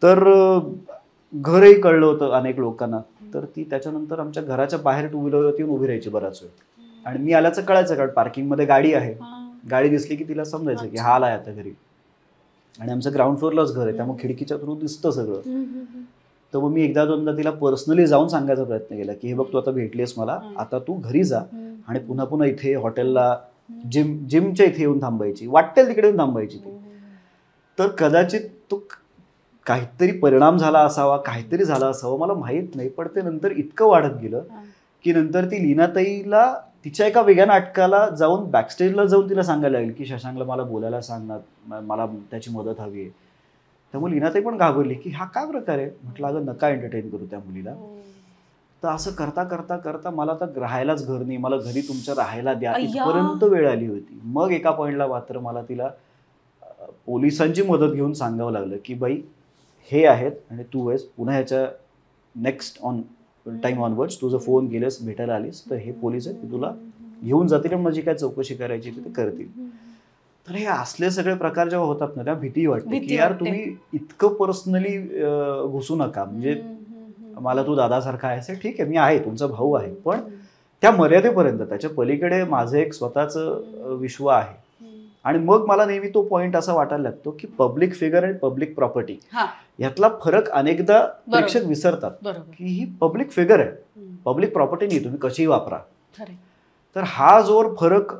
तर घरही कळलं होतं अनेक लोकांना. तर ती त्याच्यानंतर आमच्या घराच्या बाहेर टू व्हीलरवरती येऊन उभी राहायची बराच वेळ. आणि मी आल्याचं कळायचं, कारण पार्किंगमध्ये गाडी आहे, गाडी दिसली की तिला समजायचं की हा आलाय आता घरी. आणि आमचं ग्राउंड फ्लोअरलाच घर आहे, त्यामुळे खिडकीच्या थ्रू दिसतं सगळं. तर मग मी एकदा दोनदा तिला पर्सनली जाऊन सांगायचा प्रयत्न केला की हे बघ, तू आता भेटलीस मला, आता तू घरी जा आणि पुन्हा इथे हॉटेलला जिमच्या इथे येऊन थांबायची, वाटेल तिकडे येऊन थांबायची ती. तर कदाचित तो काहीतरी परिणाम झाला असावा, काहीतरी झाला असावं, मला माहीत नाही. पण ते नंतर इतकं वाढत गेलं की नंतर ती लीनाताईला तिच्या एका वेगळ्या नाटकाला जाऊन बॅकस्टेजला जाऊन तिला सांगायला लागेल की शशांकला मला बोलायला सांगणार, मला त्याची मदत हवी आहे. त्यामुळे लीनाताई पण घाबरली की हा काय प्रकार आहे. म्हटलं अगं नका एंटरटेन करू त्या मुलीला. तर असं करता करता करता मला तर राहायलाच घर नाही, मला घरी तुमच्या राहायला द्या, अय्या. इथपर्यंत वेळ आली होती. मग एका पॉईंटला मात्र मला तिला पोलिसांची मदत घेऊन सांगावं लागलं की बाई हे आहेत आणि तू आहेस, पुन्हा ह्याच्या नेक्स्ट ऑन टाइम ऑनवर्ड्स तुझं फोन गेलेस भेटायला आलीस तर हे पोलीस आहेत, ते तुला घेऊन जातील आणि माझी काय चौकशी करायची ते करतील. तर हे असले सगळे प्रकार जेव्हा होतात ना, तेव्हा भीती वाटते की यार तुम्ही इतकं पर्सनली घुसू नका. म्हणजे मला तू दादासारखा आहेस, ठीक आहे, मी आहे, तुमचा भाऊ आहे, पण त्या मर्यादेपर्यंत, त्याच्या पलीकडे माझं एक स्वतःचं विश्व आहे. आणि मग मला नेहमी तो पॉइंट असा वाटायला लागतो की पब्लिक फिगर आणि पब्लिक प्रॉपर्टी यातला फरक अनेकदा प्रेक्षक विसरतात की ही पब्लिक फिगर आहे, पब्लिक प्रॉपर्टी नाही, तुम्ही कशीही वापरा. तर हा जोर फरक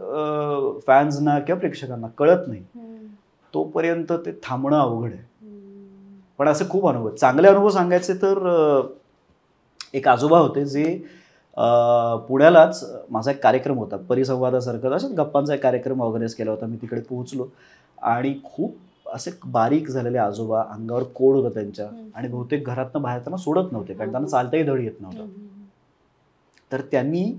फॅन्सना किंवा प्रेक्षकांना कळत नाही तोपर्यंत ते थांबणं अवघड आहे. पण असे खूप अनुभव, चांगले अनुभव सांगायचे तर एक आजोबा होते जे पुण्यालाच माझा एक कार्यक्रम होता, परिसंवादासारखा अशाच गप्पांचा एक कार्यक्रम ऑर्गनाईज केला होता. मी तिकडे पोहोचलो आणि खूप असे बारीक झालेले आजोबा, अंगावर कोड होता त्यांच्या आणि बहुतेक घरातनं बाहेर त्यांना सोडत नव्हते कारण त्यांना चालताही धड येत नव्हतं. तर त्यांनी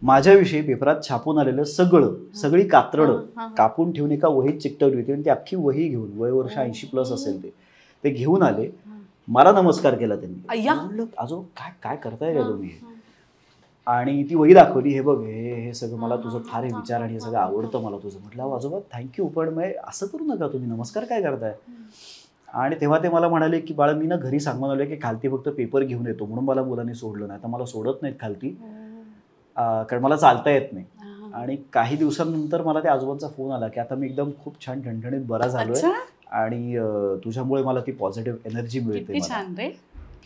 माझ्याविषयी पेपरात छापून आलेलं सगळी कात्रडं कापून ठेवून एका वहीत चिकटवली होती आणि ती अख्खी वही घेऊन, वय वर्ष 80+ असेल ते घेऊन आले, मला नमस्कार केला त्यांनी. म्हणलं आजो काय काय करताय का तुम्ही, आणि ती वही दाखवली, हे बघ हे सगळं मला तुझं फार हे विचार आणि हे सगळं आवडतं मला तुझं. म्हटलं आजोबा थँक्यू, पण मग असं करू नका, तुम्ही नमस्कार काय करताय. आणि तेव्हा ते मला म्हणाले की बाळा मी ना घरी सांगून आलोय की खालती फक्त पेपर घेऊन येतो म्हणून मला मुलांनी सोडलं नाही, तर मला सोडत नाहीत खालती कारण मला चालता येत नाही. आणि काही दिवसांनंतर मला त्या आजोबांचा फोन आला की आता मी एकदम खूप छान ठणठणीत बरा झालोय आणि तुझ्यामुळे मला ती पॉझिटिव्ह एनर्जी मिळते.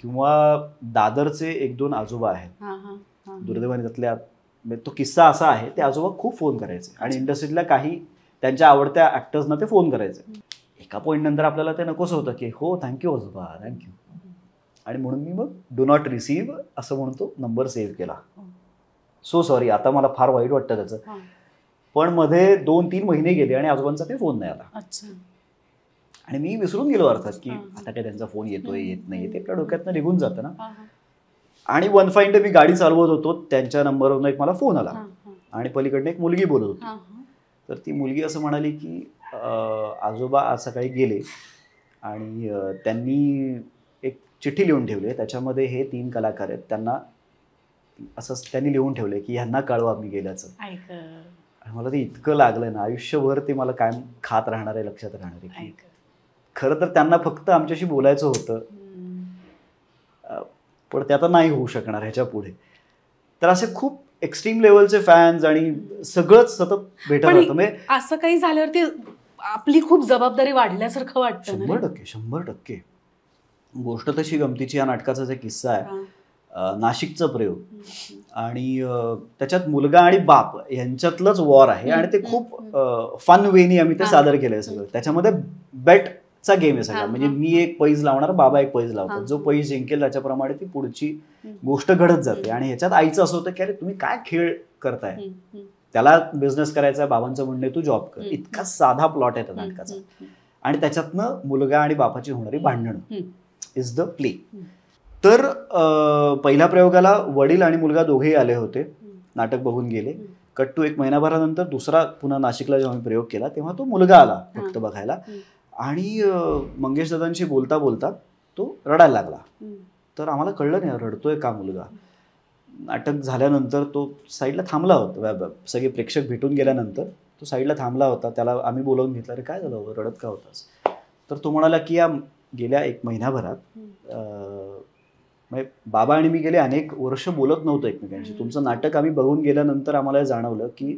किंवा दादरचे 1-2 आजोबा आहेत दुर्दैवाने, त्यातल्या तो किस्सा असा आहे, ते आजोबा खूप फोन करायचे आणि इंडस्ट्रीतल्या काही त्यांच्या आवडत्या ऍक्टर्सना ते फोन करायचे. एका पॉईंट नंतर आपल्याला ते नकोस होतं की हो थँक्यू आजोबा थँक्यू, आणि म्हणून मी मग डू नॉट रिसीव्ह असं म्हणून तो नंबर सेव्ह केला. सो सॉरी, आता मला फार वाईट वाटतं त्याचं. पण मध्ये 2-3 महिने गेले आणि आजोबांचा काही फोन नाही आला. आणि मी विसरून गेलो अर्थात की आता काय त्यांचा फोन येतोय येत नाही, ते आपल्या डोक्यातनं निघून जातं ना. आणि वन फाईन डे मी गाडी चालवत होतो, त्यांच्या नंबरवरून एक मला फोन आला आणि पलीकडनं एक मुलगी बोलत होती. तर ती मुलगी असं म्हणाली की आजोबा आज सकाळी गेले आणि त्यांनी एक चिठ्ठी लिहून ठेवली, त्याच्यामध्ये हे 3 कलाकार आहेत, त्यांना असं त्यांनी लिहून ठेवले की ह्यांना कळवा मी गेल्याचं. आणि मला ते इतकं लागलं ना, आयुष्यभर ते मला कायम खात राहणार आहे, लक्षात राहणार आहे की खरं तर त्यांना फक्त आमच्याशी बोलायचं होतं, पण ते आता नाही होऊ शकणार ह्याच्या पुढे. तर असे खूप एक्स्ट्रीम लेवलचे फॅन्स आणि सगळंच सतत भेटत राहतं. म्हणजे असं काही झाल्यावरती आपली खूप जबाबदारी वाढल्यासारखं वाटतं. 100% गोष्ट तशी गमतीची, या नाटकाचा जो किस्सा आहे नाशिकचा प्रयोग, आणि त्याच्यात मुलगा आणि बाप यांच्यातलंच वॉर आहे आणि ते खूप फन वेनी आम्ही ते सादर केलंय सगळं. त्याच्यामध्ये बेटचा गेम आहे सगळा, म्हणजे मी एक पैज लावणार, बाबा एक पैज लावतात, जो पैज जिंकेल त्याच्याप्रमाणे ती पुढची गोष्ट घडत जाते. आणि ह्याच्यात आईचं असं होतं की अरे तुम्ही काय खेळ करताय, त्याला बिझनेस करायचा, बाबांचं म्हणणं आहे तू जॉब कर. इतका साधा प्लॉट आहे त्या नाटकाचा, आणि त्याच्यातनं मुलगा आणि बापाची होणारी भांडणं इज द प्ले. तर पहिल्या प्रयोगाला वडील आणि मुलगा दोघेही आले होते, नाटक बघून गेले. कट टू 1 महिनाभरानंतर दुसरा पुन्हा नाशिकला जेव्हा मी प्रयोग केला तेव्हा तो मुलगा आला फक्त बघायला, आणि मंगेश दादांशी बोलता बोलता तो रडायला लागला. तर आम्हाला कळलं नाही रडतोय का मुलगा. नाटक झाल्यानंतर तो साईडला थांबला होता, सगळे प्रेक्षक भेटून गेल्यानंतर तो साईडला थांबला होता. त्याला आम्ही बोलावून घेतलं, अरे काय झालं, रडत का होतास. तर तो म्हणाला की या गेल्या 1 महिनाभरात बाबा आणि मी गेले अनेक वर्ष बोलत नव्हतो एकमेकांशी. तुमचं नाटक आम्ही बघून गेल्यानंतर आम्हाला जाणवलं की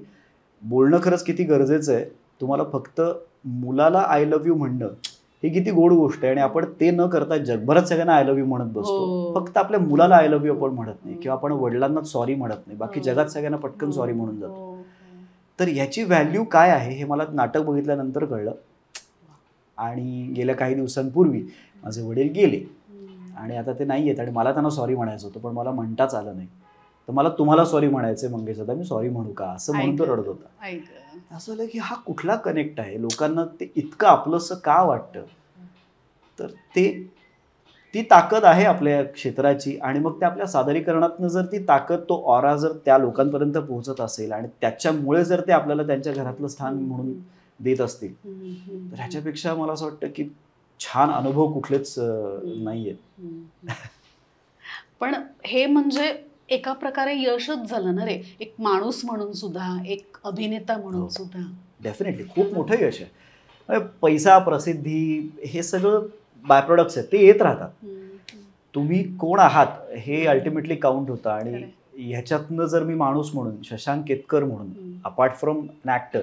बोलणं खरंच किती गरजेचं आहे. तुम्हाला फक्त मुलाला आय लव्ह यू म्हणणं ही किती गोड गोष्ट आहे, आणि आपण ते न करता जगभरात सगळ्यांना आय लव्ह यू म्हणत बसतो. फक्त आपल्या मुलाला आय लव्ह यू आपण म्हणत नाही, किंवा आपण वडिलांना सॉरी म्हणत नाही, बाकी जगात सगळ्यांना पटकन सॉरी म्हणून जातो. तर याची व्हॅल्यू काय आहे हे मला नाटक बघितल्यानंतर कळलं. आणि गेल्या काही दिवसांपूर्वी माझे वडील गेले आणि आता ते नाही आहेत, आणि मला त्यांना सॉरी म्हणायचं होतं पण मला म्हणताच आलं नाही. तर मला तुम्हाला सॉरी म्हणायचं मंगेश दादा, मी सॉरी म्हणू का असं म्हणून तो रडत होता. असं झालं की हा कुठला कनेक्ट आहे, लोकांना ते इतकं आपलंसं का वाटतं. तर ती ती ताकद आहे आपल्या क्षेत्राची आणि मग त्या आपल्या सादरीकरणातनं जर ती ताकद, तो ऑरा जर त्या लोकांपर्यंत पोहोचत असेल आणि त्याच्यामुळे जर ते आपल्याला त्यांच्या घरातलं स्थान म्हणून देत असतील तर ह्याच्यापेक्षा मला असं वाटतं की छान अनुभव कुठलेच नाहीयेत. पण हे म्हणजे एका प्रकारे यशच झालं ना रे, एक माणूस म्हणून सुद्धा, एक अभिनेता म्हणून सुद्धा. डेफिनेटली खूप मोठं यश आहे. पैसा, प्रसिद्धी हे सगळं बाय प्रोडक्ट्स आहेत, ते येत राहतात. तुम्ही कोण आहात हे अल्टिमेटली काउंट होतं आणि ह्याच्यातनं जर मी माणूस म्हणून, शशांक केतकर म्हणून, अपार्ट फ्रॉम अन ॲक्टर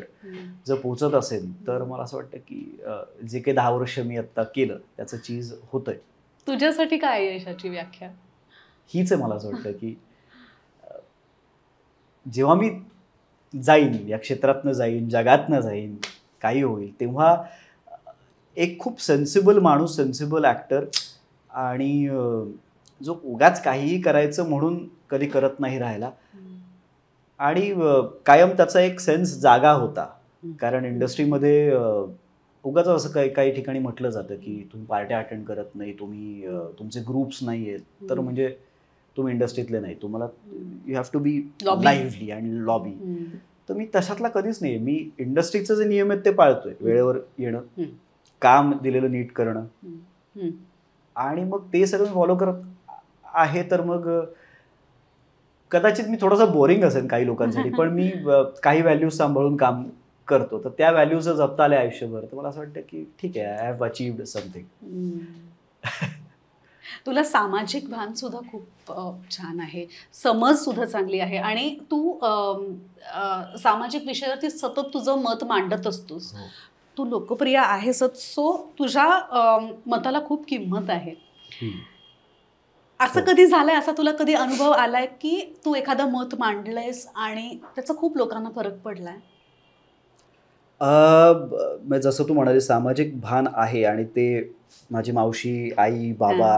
जर पोचत असेल तर मला असं वाटतं की जे काही 10 वर्ष मी आत्ता केलं त्याचं चीज होतंय. तुझ्यासाठी काय आहे यशाची व्याख्या? हीच आहे मला असं वाटतं की जेव्हा मी जाईन या क्षेत्रातनं, जाईन जगातनं, जाईन काही होईल, तेव्हा एक खूप सेन्सिबल माणूस, सेन्सिबल ॲक्टर आणि जो उगाच काहीही करायचं म्हणून कधी करत नाही राहिला आणि कायम त्याचा एक सेन्स जागा होता. कारण इंडस्ट्रीमध्ये उगाच असं काही ठिकाणी म्हटलं जातं की तुम्ही पार्ट्या अटेंड करत नाही, तुम्ही तुमचे ग्रुप्स नाही आहेत तर म्हणजे तुम्ही इंडस्ट्रीतले नाही, तुम्हाला you have to be lively आणि लॉबी. तर मी तशातला कधीच नाही. मी इंडस्ट्रीचे जे नियम आहेत ते पाळतोय. वेळेवर येणं, काम दिलेलं नीट करणं आणि मग ते सगळं फॉलो करत आहे. तर मग कदाचित मी थोडासा बोरिंग असेल काही लोकांसाठी पण मी काही व्हॅल्यूज सांभाळून काम करतो. तर त्या व्हॅल्यूज जपता आल्या आयुष्यभर तर मला असं वाटतं की ठीक आहे, आय हॅव अचीव्ड समथिंग. तुला सामाजिक भान सुद्धा खूप छान आहे, समज सुद्धा चांगली आहे आणि तू सामाजिक विषयावरती सतत तुझं मत मांडत असतोस. तू लोकप्रिय आहेसच, सो तुझ्या मताला खूप किंमत आहे. असं कधी झालंय, असा तुला कधी अनुभव आलाय की तू एखादं मत मांडलंयस आणि त्याचा खूप लोकांना फरक पडलाय? जसं तू म्हणाली सामाजिक भान आहे आणि ते माझी मावशी, आई, बाबा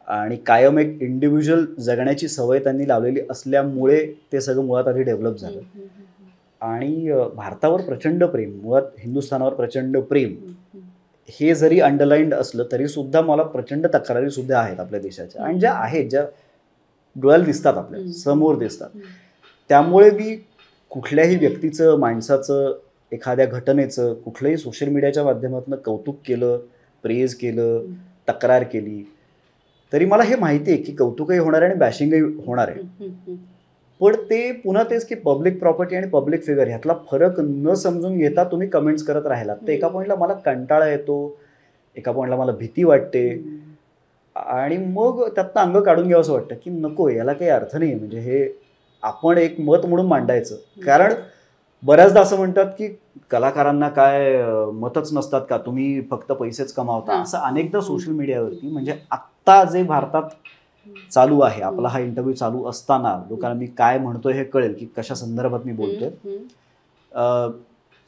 आणि कायम एक इंडिव्हिज्युअल जगण्याची सवय त्यांनी लावलेली असल्यामुळे ते सगळं मुळात आधी डेव्हलप झालं. आणि भारतावर प्रचंड प्रेम, मुळात हिंदुस्थानावर प्रचंड प्रेम हे जरी अंडरलाईन्ड असलं तरी सुद्धा मला प्रचंड तक्रारी सुद्धा आहेत आपल्या देशाच्या आणि ज्या आहेत, ज्या डोळ्याला दिसतात, आपल्या समोर दिसतात. त्यामुळे मी कुठल्याही व्यक्तीचं, माणसाचं, एखाद्या घटनेचं कुठलंही सोशल मीडियाच्या माध्यमातून कौतुक केलं, प्रेज केलं, तक्रार केली तरी मला हे माहिती आहे की कौतुकही होणार आहे आणि बॅशिंगही होणार आहे. पण ते पुन्हा तेच की पब्लिक प्रॉपर्टी आणि पब्लिक फिगर ह्यातला फरक न समजून घेता तुम्ही कमेंट्स करत राहिलात तर एका पॉईंटला मला कंटाळा येतो, एका पॉईंटला मला भीती वाटते आणि मग त्यातनं अंग काढून घ्यावं असं वाटतं की नको, याला काही अर्थ नाही. म्हणजे हे आपण एक मत म्हणून मांडायचं. कारण बऱ्याचदा असं म्हणतात की कलाकारांना काय मतच नसतात का, तुम्ही फक्त पैसेच कमावता, असं अनेकदा सोशल मीडियावरती, म्हणजे आत्ता जे भारतात चालू आहे, आपला हा इंटरव्ह्यू चालू असताना लोकांना मी काय म्हणतोय हे कळेल की कशा संदर्भात मी बोलतोय.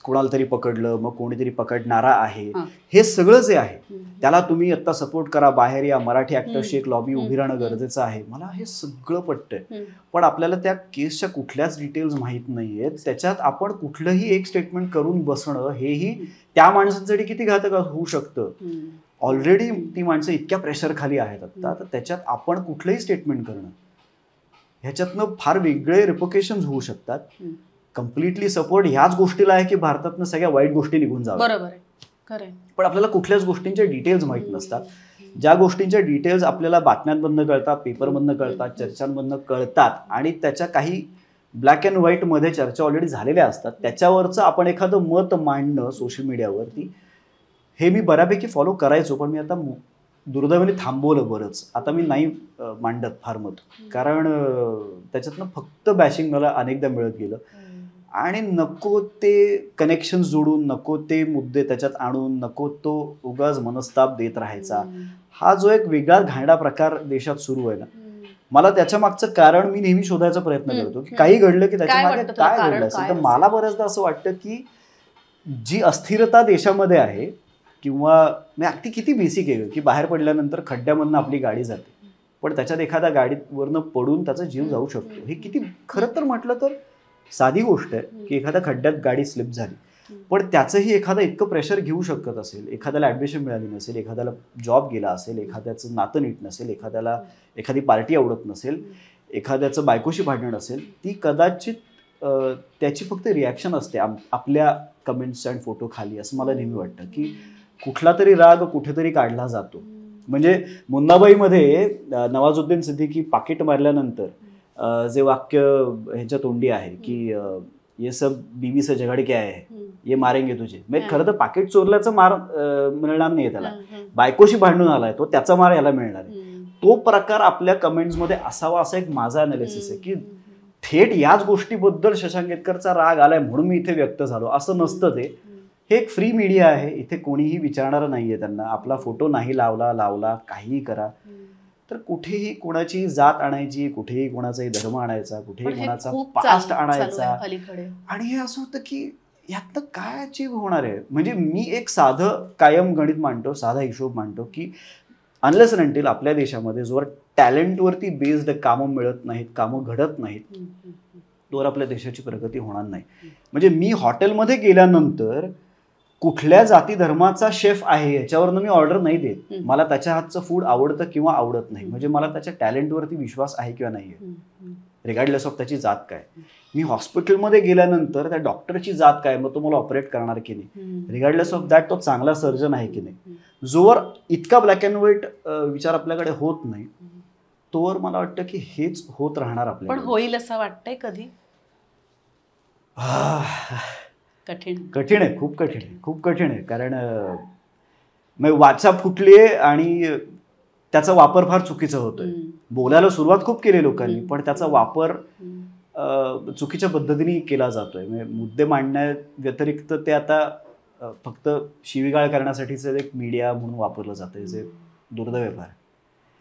कोणाला तरी पकडलं, मग कोणीतरी पकडणारा आहे, हे सगळं जे आहे त्याला तुम्ही आता सपोर्ट करा, बाहेर या, मराठी ऍक्टर्सची एक लॉबी उभी राहणं गरजेचं आहे. मला हे सगळं पटतंय पण आपल्याला त्या केसच्या कुठल्याच डिटेल्स माहीत नाहीयेत. त्याच्यात आपण कुठलंही एक स्टेटमेंट करून बसणं हेही त्या माणसांसाठी किती घातक होऊ शकतं. ऑलरेडी ती माणसं इतक्या प्रेशर खाली आहेत आता, तर त्याच्यात आपण कुठलंही स्टेटमेंट करणं ह्याच्यातनं फार वेगळे रिपोकेशन्स होऊ शकतात. कम्प्लिटली सपोर्ट ह्याच गोष्टीला आहे की भारतातनं सगळ्या वाईट गोष्टी निघून जाव्यात. बरोबर आहे, खरं आहे. पण आपल्याला कुठल्याच गोष्टींच्या डिटेल्स माहीत नसतात. ज्या गोष्टींच्या डिटेल्स आपल्याला बातम्यांमधनं कळतात, पेपरमधनं कळतात, चर्चांमधनं कळतात आणि त्याच्या काही ब्लॅक अँड व्हाईटमध्ये चर्चा ऑलरेडी झालेल्या असतात, त्याच्यावरचं आपण एखादं मत मांडणं सोशल मीडियावरती हे मी बऱ्यापैकी फॉलो करायचो. पण मी आता दुर्दैवाने थांबवलं बरंच. आता मी नाही मांडत फार मत, कारण त्याच्यातनं फक्त बॅशिंग मला अनेकदा मिळत गेलं आणि नको ते कनेक्शन जोडून, नको ते मुद्दे त्याच्यात आणून, नको तो उगाच मनस्ताप देत राहायचा, हा जो एक वेगळा घाणेरडा प्रकार देशात सुरू आहे ना, मला त्याच्या मागचं कारण मी नेहमी शोधायचा प्रयत्न करतो की काही घडलं की त्याच्या मागे काय घडलं असेल. तर मला बऱ्याचदा असं वाटतं की जी अस्थिरता देशामध्ये आहे किंवा अगदी किती बेसिक आहे की बाहेर पडल्यानंतर खड्ड्यामधनं आपली गाडी जाते पण त्याच्यात एखाद्या गाडीवरनं पडून त्याचा जीव जाऊ शकतो. हे किती खरं तर म्हटलं तर साधी गोष्ट आहे की एखाद्या खड्ड्यात गाडी स्लिप झाली पण त्याचंही एखादं इतकं प्रेशर घेऊ शकत असेल, एखाद्याला ऍडमिशन मिळाली नसेल, एखाद्याला जॉब गेला असेल, एखाद्याचं नातं नीट नसेल, एखाद्याला एखादी पार्टी आवडत नसेल, एखाद्याचं बायकोशी भांडण असेल, ती कदाचित त्याची फक्त रिॲक्शन असते आपल्या कमेंट्स अँड फोटो खाली, असं मला नेहमी वाटतं की कुठला तरी राग कुठेतरी काढला जातो. म्हणजे मुन्नाबाईमध्ये नवाजुद्दीन सिद्दीकी पाकिट मारल्यानंतर जे वाक्य ह्याच्या तोंडी आहे की ये सब बीवी से झगड क्या है, ये मारेंगे तुझे. म्हणजे खरं तर पाकिट चोरल्याचं मार मिळणार नाही त्याला, बायकोशी भांडून आलाय तो, त्याचा मार याला मिळणार आहे. तो प्रकार आपल्या कमेंट्समध्ये असावा, असा एक माझा अनालिसिस आहे की थेट याच गोष्टीबद्दल शशांक केतकरचा राग आलाय म्हणून मी इथे व्यक्त झालो असं नसतं. ते हे एक फ्री मीडिया आहे, इथे कोणीही विचारणारं नाहीये त्यांना. आपला फोटो नाही लावला काहीही करा, तर कुठेही कोणाची जात आणायची, कुठेही कोणाचाही धर्म आणायचा, कुठेही कोणाचा पास्ट आणायचा. आणि हे असं होतं की यातनं काय अचीव होणार आहे. म्हणजे मी एक साधं कायम गणित मांडतो, साधा हिशोब मांडतो की अनलेस अँड अंटिल आपल्या देशामध्ये जोवर टॅलेंटवरती बेस्ड कामं मिळत नाहीत, कामं घडत नाहीत, तोवर आपल्या देशाची प्रगती होणार नाही. म्हणजे मी हॉटेलमध्ये गेल्यानंतर कुठल्या जाती धर्माचा शेफ आहे याच्यावरनं मी ऑर्डर नाही देत. मला त्याच्या हातचं फूड आवडतं किंवा आवडत नाही, म्हणजे मला त्याच्या टॅलेंटवरती विश्वास आहे किंवा नाही आहे, रिगार्डलेस ऑफ त्याची जात काय. मी हॉस्पिटलमध्ये गेल्यानंतर त्या डॉक्टरची जात काय, मग तो मला ऑपरेट करणार की नाही, रिगार्डलेस ऑफ दॅट तो चांगला सर्जन आहे की नाही. जोवर इतका ब्लॅक अँड व्हाईट विचार आपल्याकडे होत नाही, तोवर मला वाटतं की हेच होत राहणार आपल्याला. पण होईल असं वाटतंय कधी? कठीण आहे, खूप कठीण आहे. कारण वाचा फुटलीये आणि त्याचा वापर फार चुकीचा होतोय. बोलायला सुरुवात खूप केली लोकांनी, पण त्याचा वापर चुकीच्या पद्धतीने केला जातोय. म्हणजे मुद्दे मांडण्या व्यतिरिक्त ते आता फक्त शिवीगाळ करण्यासाठीच एक मीडिया म्हणून वापरलं जातंय, जे दुर्दैव आहे.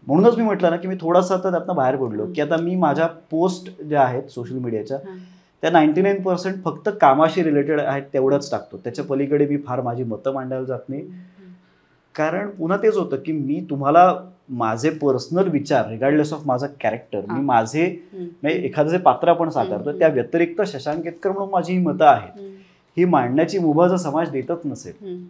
म्हणूनच मी म्हटलं ना की मी थोडासा आता त्यातनं बाहेर पडलो की आता मी माझ्या पोस्ट ज्या आहेत सोशल मीडियाच्या त्या 99% फक्त कामाशी रिलेटेड आहेत तेवढंच टाकतो. त्याच्या पलीकडे मी फार माझी मतं मांडायला जात नाही. कारण पुन्हा तेच होतं की मी तुम्हाला माझे पर्सनल विचार रिगार्डलेस ऑफ माझा कॅरेक्टर, मी माझे एखादं जे पात्र आपण साकारतो त्या व्यतिरिक्त शशांक केतकर म्हणून माझी ही मतं आहेत, ही मांडण्याची मुभा जर समाज देतच नसेल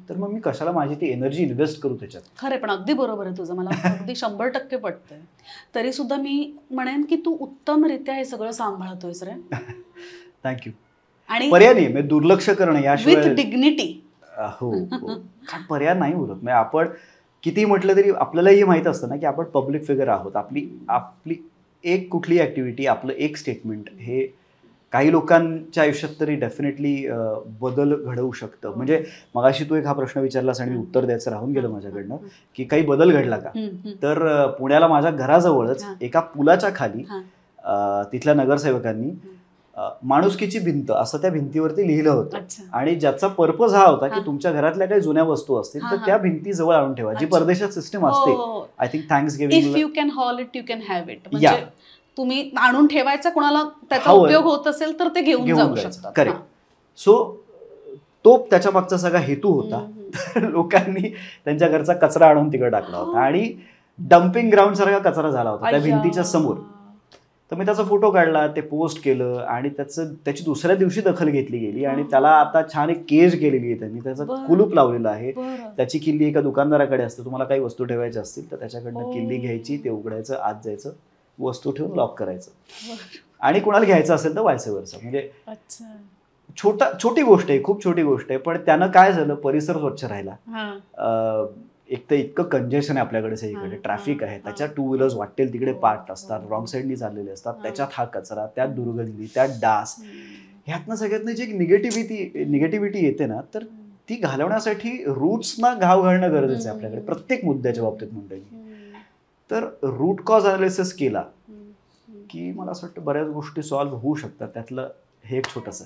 तर मग मी कशाला माझी ती एनर्जी इन्व्हेस्ट करू त्याच्यात. खरं पण अगदी बरोबर आहे तुझं, मला अगदी 100% पटतंय. तरी सुद्धा मी म्हणेन की तू उत्तमरित्या हे सगळं सांभाळतोयस रे. थँक्यू. आणि पर्याय नाही, मी दुर्लक्ष करणं याशिवाय विथ डिग्निटी. हो, कारण पर्याय नाही उरत. म्हणजे आपण किती म्हटलं तरी आपल्यालाही माहित असतं ना की आपण पब्लिक फिगर आहोत. आपली एक कुठली ऍक्टिव्हिटी, आपलं एक स्टेटमेंट हे काही लोकांच्या आयुष्यात तरी डेफिनेटली बदल घडवू शकतं. म्हणजे मगाशी तू एक हा प्रश्न विचारलास आणि उत्तर द्यायचं राहून गेलं माझ्याकडनं की काही बदल घडला का. तर पुण्याला माझ्या घराजवळच एका पुलाच्या खाली तिथल्या नगरसेवकांनी माणुसकीची भिंत असं त्या भिंतीवरती लिहिलं होतं. आणि ज्याचा पर्पज हा होता की तुमच्या घरातल्या काही जुन्या वस्तू असतील तर त्या भिंती जवळ आणून ठेवा, जी परदेशात सिस्टम असते. I think Thanksgiving, if you can hall it you can have it. म्हणजे तुम्ही आणून ठेवायचा, कोणाला त्याचा उपयोग होत असेल तर ते घेऊन जाऊ शकतात. करेक्ट. सो तो त्याच्या मागचा सगळा हेतू होता. लोकांनी त्यांच्या घरचा कचरा आणून तिकडे टाकला होता आणि डम्पिंग ग्राउंड सारखा कचरा झाला होता त्या भिंतीच्या समोर. तर मी त्याचा फोटो काढला, ते पोस्ट केलं आणि त्याची दुसऱ्या दिवशी दखल घेतली गेली आणि त्याला आता छान एक केज केलेली आहे त्यांनी, त्याचं कुलूप लावलेलं आहे. त्याची किल्ली एका दुकानदाराकडे असते. तुम्हाला काही वस्तू ठेवायच्या असतील तर त्याच्याकडनं किल्ली घ्यायची, ते उघडायचं, आत जायचं, वस्तू ठेवून लॉक करायचं आणि कोणाला घ्यायचं असेल तर व्हायस वर्सा. म्हणजे छोटी गोष्ट आहे, खूप छोटी गोष्ट आहे, पण त्यानं काय झालं, परिसर स्वच्छ राहिला. एक तर इतकं कंजेशन आहे आपल्याकडे, सगळीकडे ट्रॅफिक आहे, त्याच्यात टू व्हीलर्स वाटेल तिकडे पार्क असतात, रॉंग साईडनी चाललेले असतात, त्याच्यात हा कचरा, त्यात दुर्गंधी, त्यात डास, ह्यातनं सगळ्यातनं जी निगेटिव्हिटी येते ना, तर ती घालवण्यासाठी रूट्सना घाव घालणं गरजेचं आहे आपल्याकडे प्रत्येक मुद्द्याच्या बाबतीत मंडळी. तर रूट कॉज अनालिसिस केला की मला असं वाटतं बऱ्याच गोष्टी सॉल्व्ह होऊ शकतात. त्यातलं हे एक छोटंसं.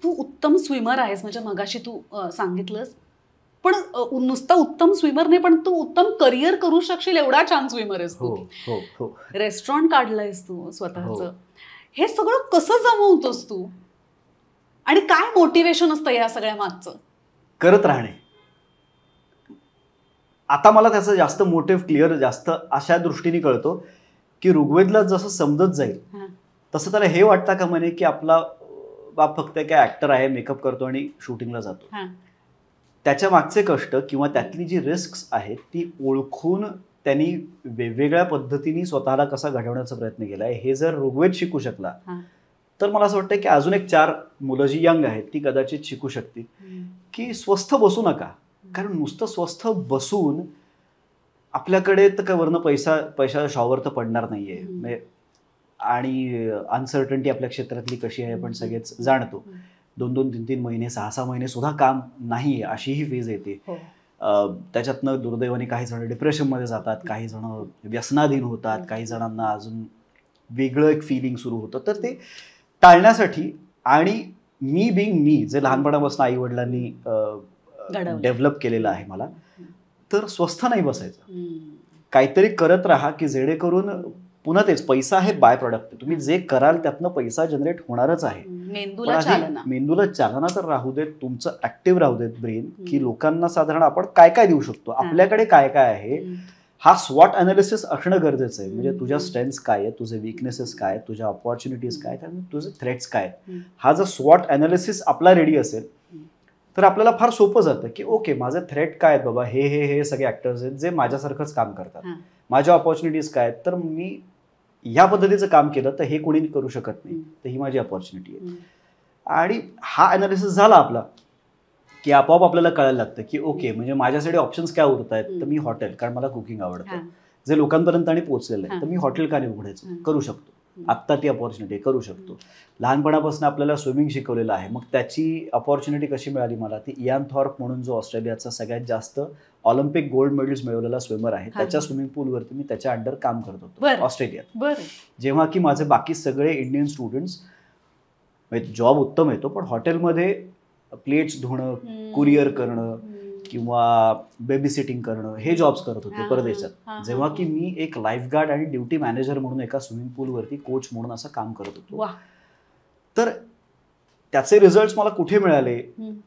तू उत्तम स्विमर आहेस, म्हणजे मगाशी तू सांगितलंस, पण नुसता उत्तम स्विमर नाही, पण तू उत्तम करिअर करू शकशील एवढा छान स्विमर आहेस तू. रेस्टॉरंट काढलंयस तू स्वतःचं. हे सगळं कसं जमवतोस तू आणि काय मोटिवेशन असतं या सगळ्या मागचं? करत राहणे. आता मला त्याचं जास्त मोटिव्ह क्लिअर जास्त अशा दृष्टीने कळतो की ऋग्वेदला जसं समजत जाईल तसं त्याला हे वाटतं का म्हणे की आपला बाप फक्त काय ऍक्टर आहे, मेकअप करतो आणि शूटिंगला जातो. हा. त्याच्या मागचे कष्ट किंवा त्यातली जी रिस्क आहेत ती ओळखून त्यांनी वेगवेगळ्या पद्धतीने स्वतःला कसा घडवण्याचा प्रयत्न केलाय हे जर ऋग्वेद शिकू शकला हा. तर मला असं वाटतं की अजून एक 4 मुलं जी यंग आहेत ती कदाचित शिकू शकतील की स्वस्थ बसू नका. कारण नुसतं स्वस्थ बसून आपल्याकडे तर काय वरनं पैशाचा शॉवर तर पडणार नाहीये. म्हणजे आणि अनसर्टन्टी आपल्या क्षेत्रातली कशी आहे आपण सगळेच जाणतो. 2-2, 3-3 महिने, 6-6 महिने सुद्धा काम नाही अशीही फेज येते. त्याच्यातनं दुर्दैवाने काही जण डिप्रेशनमध्ये जातात, काही जण व्यसनाधीन होतात, काही जणांना अजून वेगळं एक फिलिंग सुरू होतं. तर ते टाळण्यासाठी आणि मी जे लहानपणापासून आई वडिलांनी डेव्हलप केलेलं आहे मला, तर स्वस्थ नाही बसायचं. काहीतरी करत राहा की जेणेकरून पुन्हा तेच पैसा हे बाय प्रॉडक्ट. तुम्ही जे कराल त्यातनं पैसा जनरेट होणारच आहे. मेंदूला चालना तर राहू देत, तुमचं ऍक्टिव्ह राहू देत ब्रेन, की लोकांना साधारण आपण काय काय देऊ शकतो, आपल्याकडे काय काय आहे हा स्वॉट अनालिसिस असणं गरजेचं आहे. म्हणजे तुझ्या स्ट्रेंथ्स काय आहे, तुझे विकनेसेस काय, तुझ्या ऑपॉर्च्युनिटीज काय, तुझे थ्रेट्स काय, हा जर स्वॉट अनालिसिस आपला रेडी असेल तर आपल्याला फार सोपं जातं की ओके माझे थ्रेट काय आहेत बाबा, हे हे हे सगळे ऍक्टर्स आहेत जे माझ्यासारखंच काम करतात, माझ्या ऑपॉर्च्युनिटीज काय आहेत, तर मी ह्या पद्धतीचं काम केलं तर हे कोणी करू शकत नाही, तर ही माझी ऑपॉर्च्युनिटी आहे. आणि हा अनालिसिस झाला आपला की आपोआप आपल्याला कळायला लागतं की ओके म्हणजे माझ्यासाठी ऑप्शन्स काय उरत आहेत. तर मी हॉटेल, कारण मला कुकिंग आवडतं, जे लोकांपर्यंत आणि पोहोचलेलं आहे, तर मी हॉटेल का नाही उघडायचं, करू शकतो. आत्ता ती ऑपॉर्च्युनिटी करू शकतो. लहानपणापासून आपल्याला स्विमिंग शिकवलेलं आहे, मग त्याची ऑपॉर्च्युनिटी कशी मिळाली मला, ती इयान थॉर्प म्हणून जो ऑस्ट्रेलियाचा सगळ्यात जास्त ऑलिम्पिक गोल्ड मेडल्स मिळवलेला स्विमर आहे, त्याच्या स्विमिंग पूलवरती मी त्याच्या अंडर काम करत होतो ऑस्ट्रेलियात. जेव्हा की माझे बाकी सगळे इंडियन स्टुडंट्स, जॉब उत्तम येतो पण हॉटेलमध्ये प्लेट्स धुणं, कुरिअर करणं किंवा बेबी सिटिंग करणं हे जॉब्स करत होते परदेशात. जेव्हा की मी एक लाईफगार्ड आणि ड्युटी मॅनेजर म्हणून एका स्विमिंग पूलवरती कोच म्हणून असं काम करत होतो. तर त्याचे रिझल्ट्स मला कुठे मिळाले,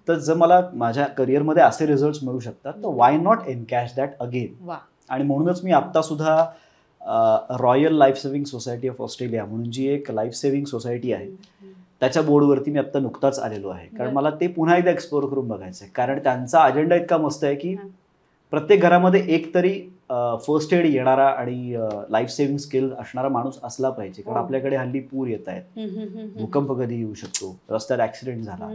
तर जर मला माझ्या करिअरमध्ये असे रिझल्ट्स मिळू शकतात तर why not encash that again. आणि म्हणूनच मी आत्ता सुद्धा royal life saving society of Australia म्हणून जी एक लाईफ सेव्हिंग सोसायटी आहे त्याच्या बोर्डवरती मी आत्ता नुकताच आलेलो आहे. कारण मला ते पुन्हा एकदा एक्सप्लोर करून बघायचं आहे. कारण त्यांचा अजेंडा इतका मस्त आहे की प्रत्येक घरामध्ये एक तरी फर्स्ट एड येणारा आणि लाईफ सेव्हिंग स्किल असणारा माणूस असला पाहिजे. कारण आपल्याकडे हल्ली पूर येत आहेत, भूकंप कधी येऊ शकतो, रस्त्यात ऍक्सिडेंट झाला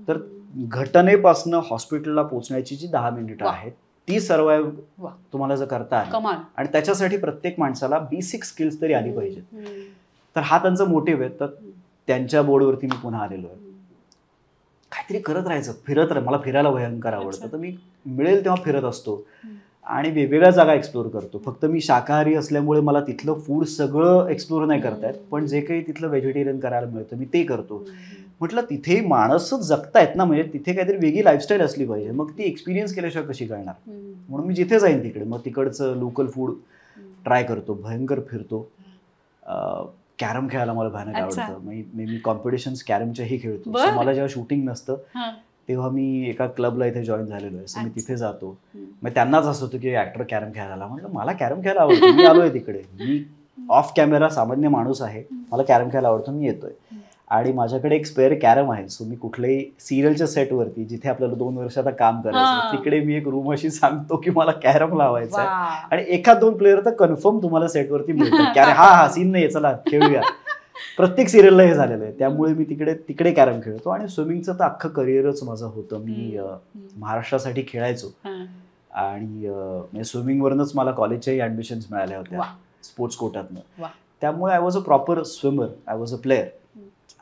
तर घटनेपासून हॉस्पिटलला पोहोचण्याची जी 10 मिनिटं आहेत ती सर्वाइव्ह तुम्हाला जर करता आली, आणि त्याच्यासाठी प्रत्येक माणसाला बेसिक स्किल्स तरी आली पाहिजे, तर हा त्यांचा मोटिव्ह आहे. तर त्यांच्या बोर्डवरती मी पुन्हा आलेलो आहे. काहीतरी करत राहायचं, फिरत मला फिरायला भयंकर आवडतं, तर मी मिळेल तेव्हा फिरत असतो आणि वेगवेगळ्या जागा एक्सप्लोर करतो. फक्त मी शाकाहारी असल्यामुळे मला तिथलं फूड सगळं एक्सप्लोर नाही करता येत, पण जे काही तिथलं व्हेजिटेरियन करायला मिळतं मी ते करतो. म्हटलं तिथे माणसं जगतायत ना, म्हणजे तिथे काहीतरी वेगळी लाईफस्टाईल असली पाहिजे, मग ती एक्सपिरियन्स केल्याशिवाय कशी कळणार. म्हणून मी जिथे जाईन तिकडे मग तिकडचं लोकल फूड ट्राय करतो, भयंकर फिरतो. कॅरम खेळायला मला भयानक आवडतं. मी कॉम्पिटिशन्स कॅरमच्याही खेळतो. मला जेव्हा शूटिंग नसतं तेव्हा मी एका क्लबला इथे जॉईन झालेलो आहे, मी तिथे जातो. मग त्यांनाच असं होतं की ऍक्टर कॅरम खेळायला. म्हटलं मला कॅरम खेळायला आवडतं, मी आलोय तिकडे, मी ऑफ कॅमेरा सामान्य माणूस आहे, मला कॅरम खेळायला आवडतं, मी येतोय. आणि माझ्याकडे एक स्पेअर कॅरम आहे. सो मी कुठल्याही सिरियलच्या सेटवरती जिथे आपल्याला 2 वर्ष आता काम करायचं तिकडे मी एक रूम अशी सांगतो की मला कॅरम लावायचा आहे, आणि 1-2 प्लेअर तर कन्फर्म तुम्हाला सेटवरती मिळतात की अरे हा सीन नाही चला खेळूया. प्रत्येक सिरियलला हे झालेलं आहे, त्यामुळे मी तिकडे कॅरम खेळतो. आणि स्विमिंगचं तर अख्खं करिअरच माझं होतं. मी महाराष्ट्रासाठी खेळायचो आणि म्हणजे स्विमिंगवरूनच मला कॉलेजच्याही ऍडमिशन्स मिळाल्या होत्या स्पोर्ट्स कोटातनं. त्यामुळे I was a proper swimmer, I was a player.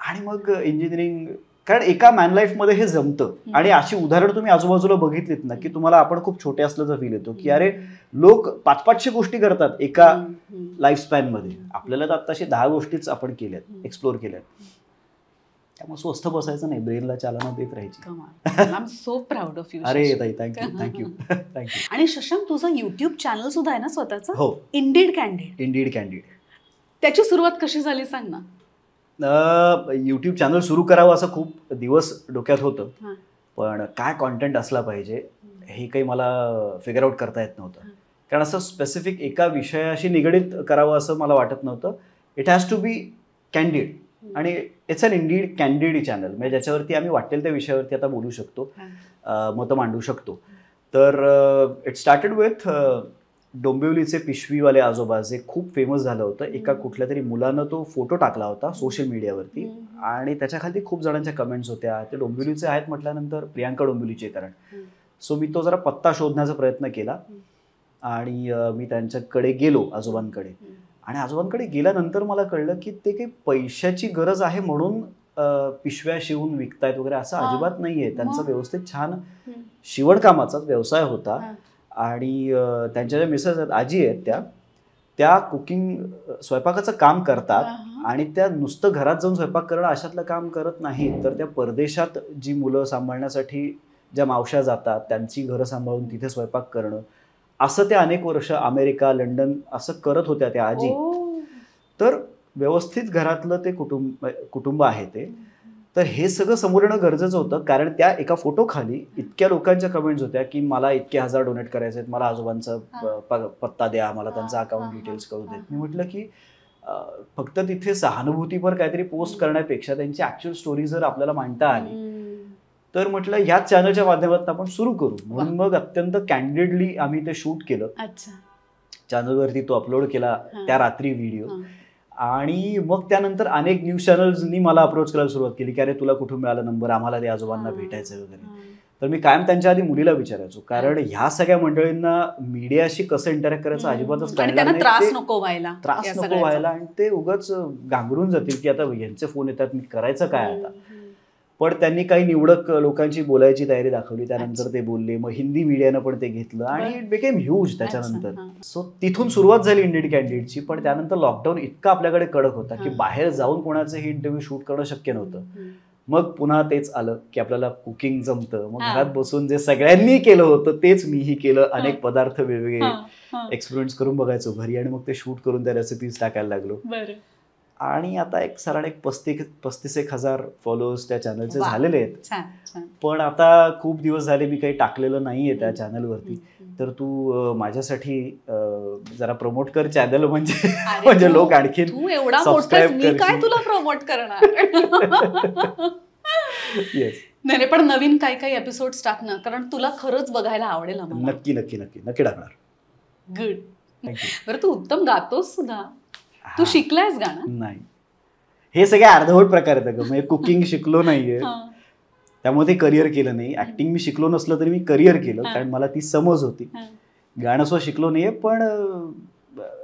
आणि मग इंजिनिअरिंग, कारण एका मॅन लाईफमध्ये हे जमतं. आणि अशी उदाहरण तुम्ही आजूबाजूला बघितलीत ना की तुम्हाला आपण खूप छोटे असल्याचा फील येतो की अरे लोक 500-500 गोष्टी करतात एका लाईफ स्पॅनमध्ये. आपल्याला तर आत्ताशी 10 गोष्टीच आपण केल्यात, एक्सप्लोर केल्यात. त्यामुळे स्वस्थ बसायचं नाही, ब्रेनला चालना देत राहायची. I am so proud of you. अरे ताई, थँक्यू. आणि शशांक तुझं युट्यूब चॅनल सुद्धा आहे ना स्वतःचं? हो, इंडीड कॅन्डिड. त्याची सुरुवात कशी झाली सांग ना. यूट्यूब चॅनल सुरू करावं असं खूप दिवस डोक्यात होतं, पण काय कॉन्टेंट असला पाहिजे हे काही मला फिगर आउट करता येत नव्हतं. कारण असं स्पेसिफिक एका विषयाशी निगडीत करावं असं मला वाटत नव्हतं. It has to be candid. आणि it's an indeed candid channel, म्हणजे ज्याच्यावरती आम्ही वाटेल त्या विषयावरती आता बोलू शकतो, मतं मांडू शकतो. तर इट स्टार्टेड विथ डोंबिवलीचे पिशवीवाले आजोबा, जे खूप फेमस झालं होतं. एका कुठल्या तरी मुलानं तो फोटो टाकला होता सोशल मीडियावरती आणि त्याच्या खाली खूप जणांच्या कमेंट्स होत्या. ते डोंबिवलीचे आहेत म्हटल्यानंतर प्रियांका डोंबिवलीचे, कारण सो मी तो जरा पत्ता शोधण्याचा प्रयत्न केला आणि मी त्यांच्याकडे गेलो, आजोबांकडे. आणि आजोबांकडे गेल्यानंतर मला कळलं की ते काही पैशाची गरज आहे म्हणून पिशव्या शिवून विकतायत वगैरे, असं अजिबात नाहीये. त्यांचा व्यवस्थित छान शिवणकामाचाच व्यवसाय होता. आणि त्यांच्या ज्या मिसेस आहेत, आजी आहेत, त्या कुकिंग, स्वयंपाकाचं काम करतात. आणि त्या नुसतं घरात जाऊन स्वयंपाक करणं अशातलं काम करत नाही, तर त्या परदेशात जी मुलं सांभाळण्यासाठी ज्या मावश्या जातात, त्यांची घरं सांभाळून तिथे स्वयंपाक करणं, असं त्या अनेक वर्ष अमेरिका, लंडन असं करत होत्या त्या आजी. तर व्यवस्थित घरातलं ते कुटुंब आहे ते. तर हे सगळं समोर येणं गरजेचं होतं, कारण त्या एका फोटो खाली इतक्या लोकांच्या कमेंट्स होत्या की मला इतके हजार डोनेट करायचे आहेत, मला आजोबांचा पत्ता द्या, मला त्यांचा अकाउंट डिटेल्स कळू देत. मी म्हटलं की फक्त तिथे सहानुभूतीपर काहीतरी पोस्ट करण्यापेक्षा त्यांची ऍक्च्युअल स्टोरी जर आपल्याला मांडता आली तर म्हटलं ह्याच चॅनलच्या माध्यमातून आपण सुरू करू. म्हणून मग अत्यंत कॅन्डिडली आम्ही ते शूट केलं. चॅनलवरती तो अपलोड केला त्या रात्री व्हिडिओ. आणि मग त्यानंतर अनेक न्यूज चॅनल्सनी मला अप्रोच करायला सुरुवात केली की अरे तुला कुठून मिळाला नंबर, आम्हाला ते आजोबांना भेटायचं वगैरे. तर मी कायम त्यांच्या आधी मुलीला विचारायचो, कारण ह्या सगळ्या मंडळींना मीडियाशी कसं इंटरॅक्ट करायचं अजिबातच त्रास नको व्हायला. आणि ते उगाच घाबरून जातील की आता यांचे फोन येतात, मी करायचं काय आता. पण त्यांनी काही निवडक लोकांची बोलायची तयारी दाखवली. त्यानंतर ते बोलले, मग हिंदी मीडियानं पण ते घेतलं आणि इट बिकेम ह्यूज त्याच्यानंतर. सो तिथून सुरुवात झाली इंडियन कॅन्डिडेटची. पण त्यानंतर लॉकडाऊन इतका आपल्याकडे कडक होता की बाहेर जाऊन कोणाचे हे इंटरव्ह्यू शूट करणं शक्य नव्हतं. मग पुन्हा तेच आलं की आपल्याला कुकिंग जमतं. मग घरात बसून जे सगळ्यांनी केलं होतं तेच मीही केलं. अनेक पदार्थ वेगवेगळे एक्सपेरिमेंट्स करून बघायचो घरी आणि मग ते शूट करून त्या रेसिपीज टाकायला लागलो. आणि आता साधारण 35,000 फॉलोअर्स त्या चॅनलचे झालेले आहेत. पण आता खूप दिवस झाले मी काही टाकलेलं नाहीये त्या चॅनलवरती. तर तू माझ्यासाठी जरा प्रमोट कर चॅनल, म्हणजे लोक आणखी सबस्क्राईब कर. काय तुला प्रमोट करणार. नाही, पण नवीन काही एपिसोड्स टाक ना, कारण तुला खरंच बघायला आवडेल. नक्की नक्की नक्की नक्की टाकणार. गुड. बरं, तू उत्तम गातोस सुद्धा. तू शिकलायस गाणं? नाही, हे सगळे अर्धवट प्रकार आहेत. म्हणजे कुकिंग शिकलो नाहीये, त्यामुळे ते करिअर केलं नाही. ऍक्टिंग मी शिकलो नसलं तरी मी करिअर केलं, कारण मला ती समज होती. गाणं सुद्धा शिकलो नाहीये, पण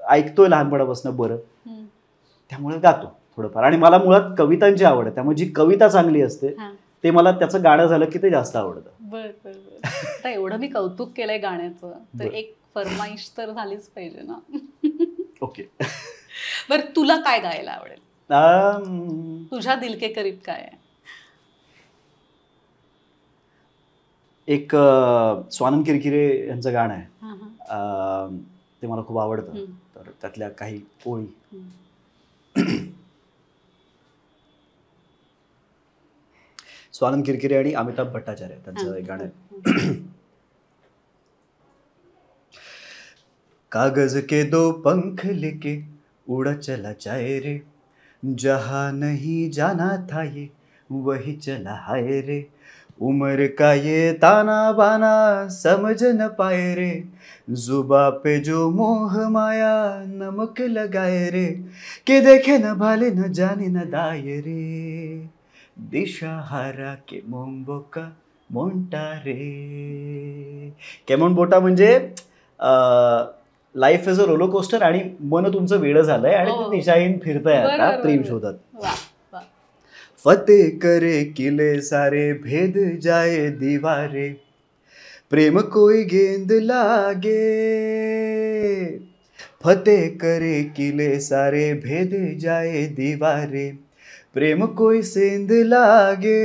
ऐकतोय लहानपणापासून बरं, त्यामुळे गातो थोडंफार. आणि मला मुळात कवितांची आवड आहे, त्यामुळे जी कविता चांगली असते ते मला त्याचं गाणं झालं की ते जास्त आवडतं. बरं. आता एवढं मी कौतुक केलंय गाण्याचं, तर एक फरमाईश तर झालीच पाहिजे ना. ओके. बरं, तुला काय गायला आवडेल? तुझ्या दिल के करीब काय आहे? एक स्वानंद किरकिरे यांचं गाणं आहे, ते मला खूप आवडतं. तर त्यातल्या काही ओळी. स्वानंद किरकिरे आणि अमिताभ भट्टाचार्य त्यांचं एक गाणं आहे. कागज के दो पंख लेके उड़ा चला जाए रे, जहाँ नहीं जाना था ये वही चला हाय रे, उम्र का ये ताना बाना समझ न पाए रे, जुबा पे जो मोह माया नमक लगाए रे, कि देखे न भाले न जाने न दाए रे, दिशा हारा के मोंबोका मोंटा रे. केमोनबोटा म्हणजे life is a roller coaster आणि मन तुमचं वेडं झालंय आणि ते दिशाहीन फिरतंय आता प्रेम शोधत. फतेह करे किले सारे भेद जाए दीवारे, प्रेम कोई गेंद लागे, फतेह करे किले सारे भेद जाए दीवारे, प्रेम कोई सेंध लागे,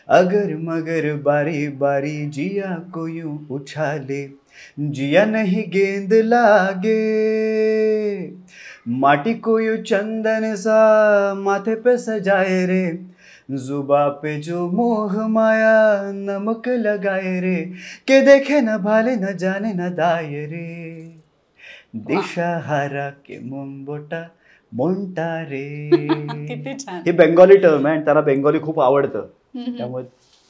अगर मगर बारी बारी जिया को यूं उछाले, जिया नहीं गेंद लागे, माटी को यूं चंदन सा माथे पे सजाए रे, जुबा पे जो मोह माया नमक लगाए रे, के देखे न भाले न जाने न दाए रे, दिशा हारा के मोंबोटा मोंटा रे. किती छान. हे बेंगॉली टर्म आहे आणि त्याला बेंगॉली खूप आवडतं, त्यामुळे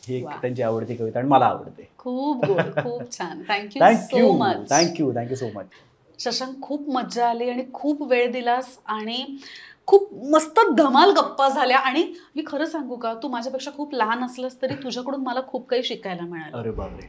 ही एक वा. त्यांची आवडती कविता आणि मला आवडते. खूप गोड, खूप छान. Thank you so thank you much. Thank you so much. Shashank, खूप मज्जा आली आणि खूप वेळ दिलास आणि खूप मस्त धमाल गप्पा झाल्या. आणि मी खरं सांगू का, तू माझ्यापेक्षा खूप लहान असलास तरी तुझ्याकडून मला खूप काही शिकायला मिळालं. अरे बापरे,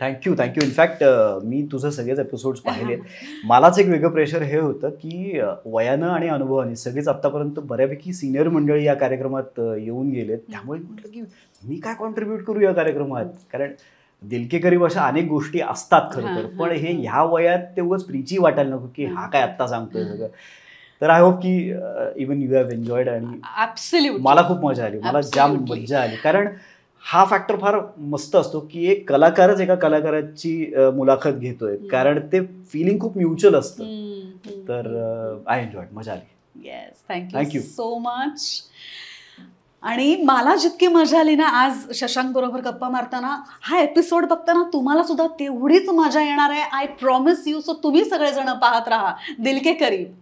थँक्यू. इनफॅक्ट मी तुझं सगळेच एपिसोड्स पाहिलेत. मलाच एक वेगळं प्रेशर हे होतं की वयानं आणि अनुभवाने सगळेच आत्तापर्यंत बऱ्यापैकी सिनियर मंडळी या कार्यक्रमात येऊन गेलेत, त्यामुळे म्हटलं की मी काय कॉन्ट्रीब्यूट करू या कार्यक्रमात, कारण दिल के करीब अशा अनेक गोष्टी असतात खरं तर, पण हे ह्या वयात तेवढंच प्रीची वाटायला नको की हा काय आत्ता सांगतोय सगळं. तर आय होप की इवन यू हॅव एन्जॉयड आणि ॲब्सोल्युटली. मला खूप मजा आली, मला जाम Absolutely. मज्जा आली, कारण हा फॅक्टर फार मस्त असतो की एक कलाकारच एका कलाकाराची मुलाखत घेतोय, कारण ते फिलिंग खूप म्युच्युअल असतं. तर आय एन्जॉयड, मजा आली. Yes, thank you thank you. So much. आणि मला जितकी मजा आली ना आज शशांक बरोबर गप्पा मारताना, हा एपिसोड बघताना तुम्हाला सुद्धा तेवढीच मजा येणार आहे. I promise you. सो तुम्ही सगळेजण पाहत राहा दिल के करीब.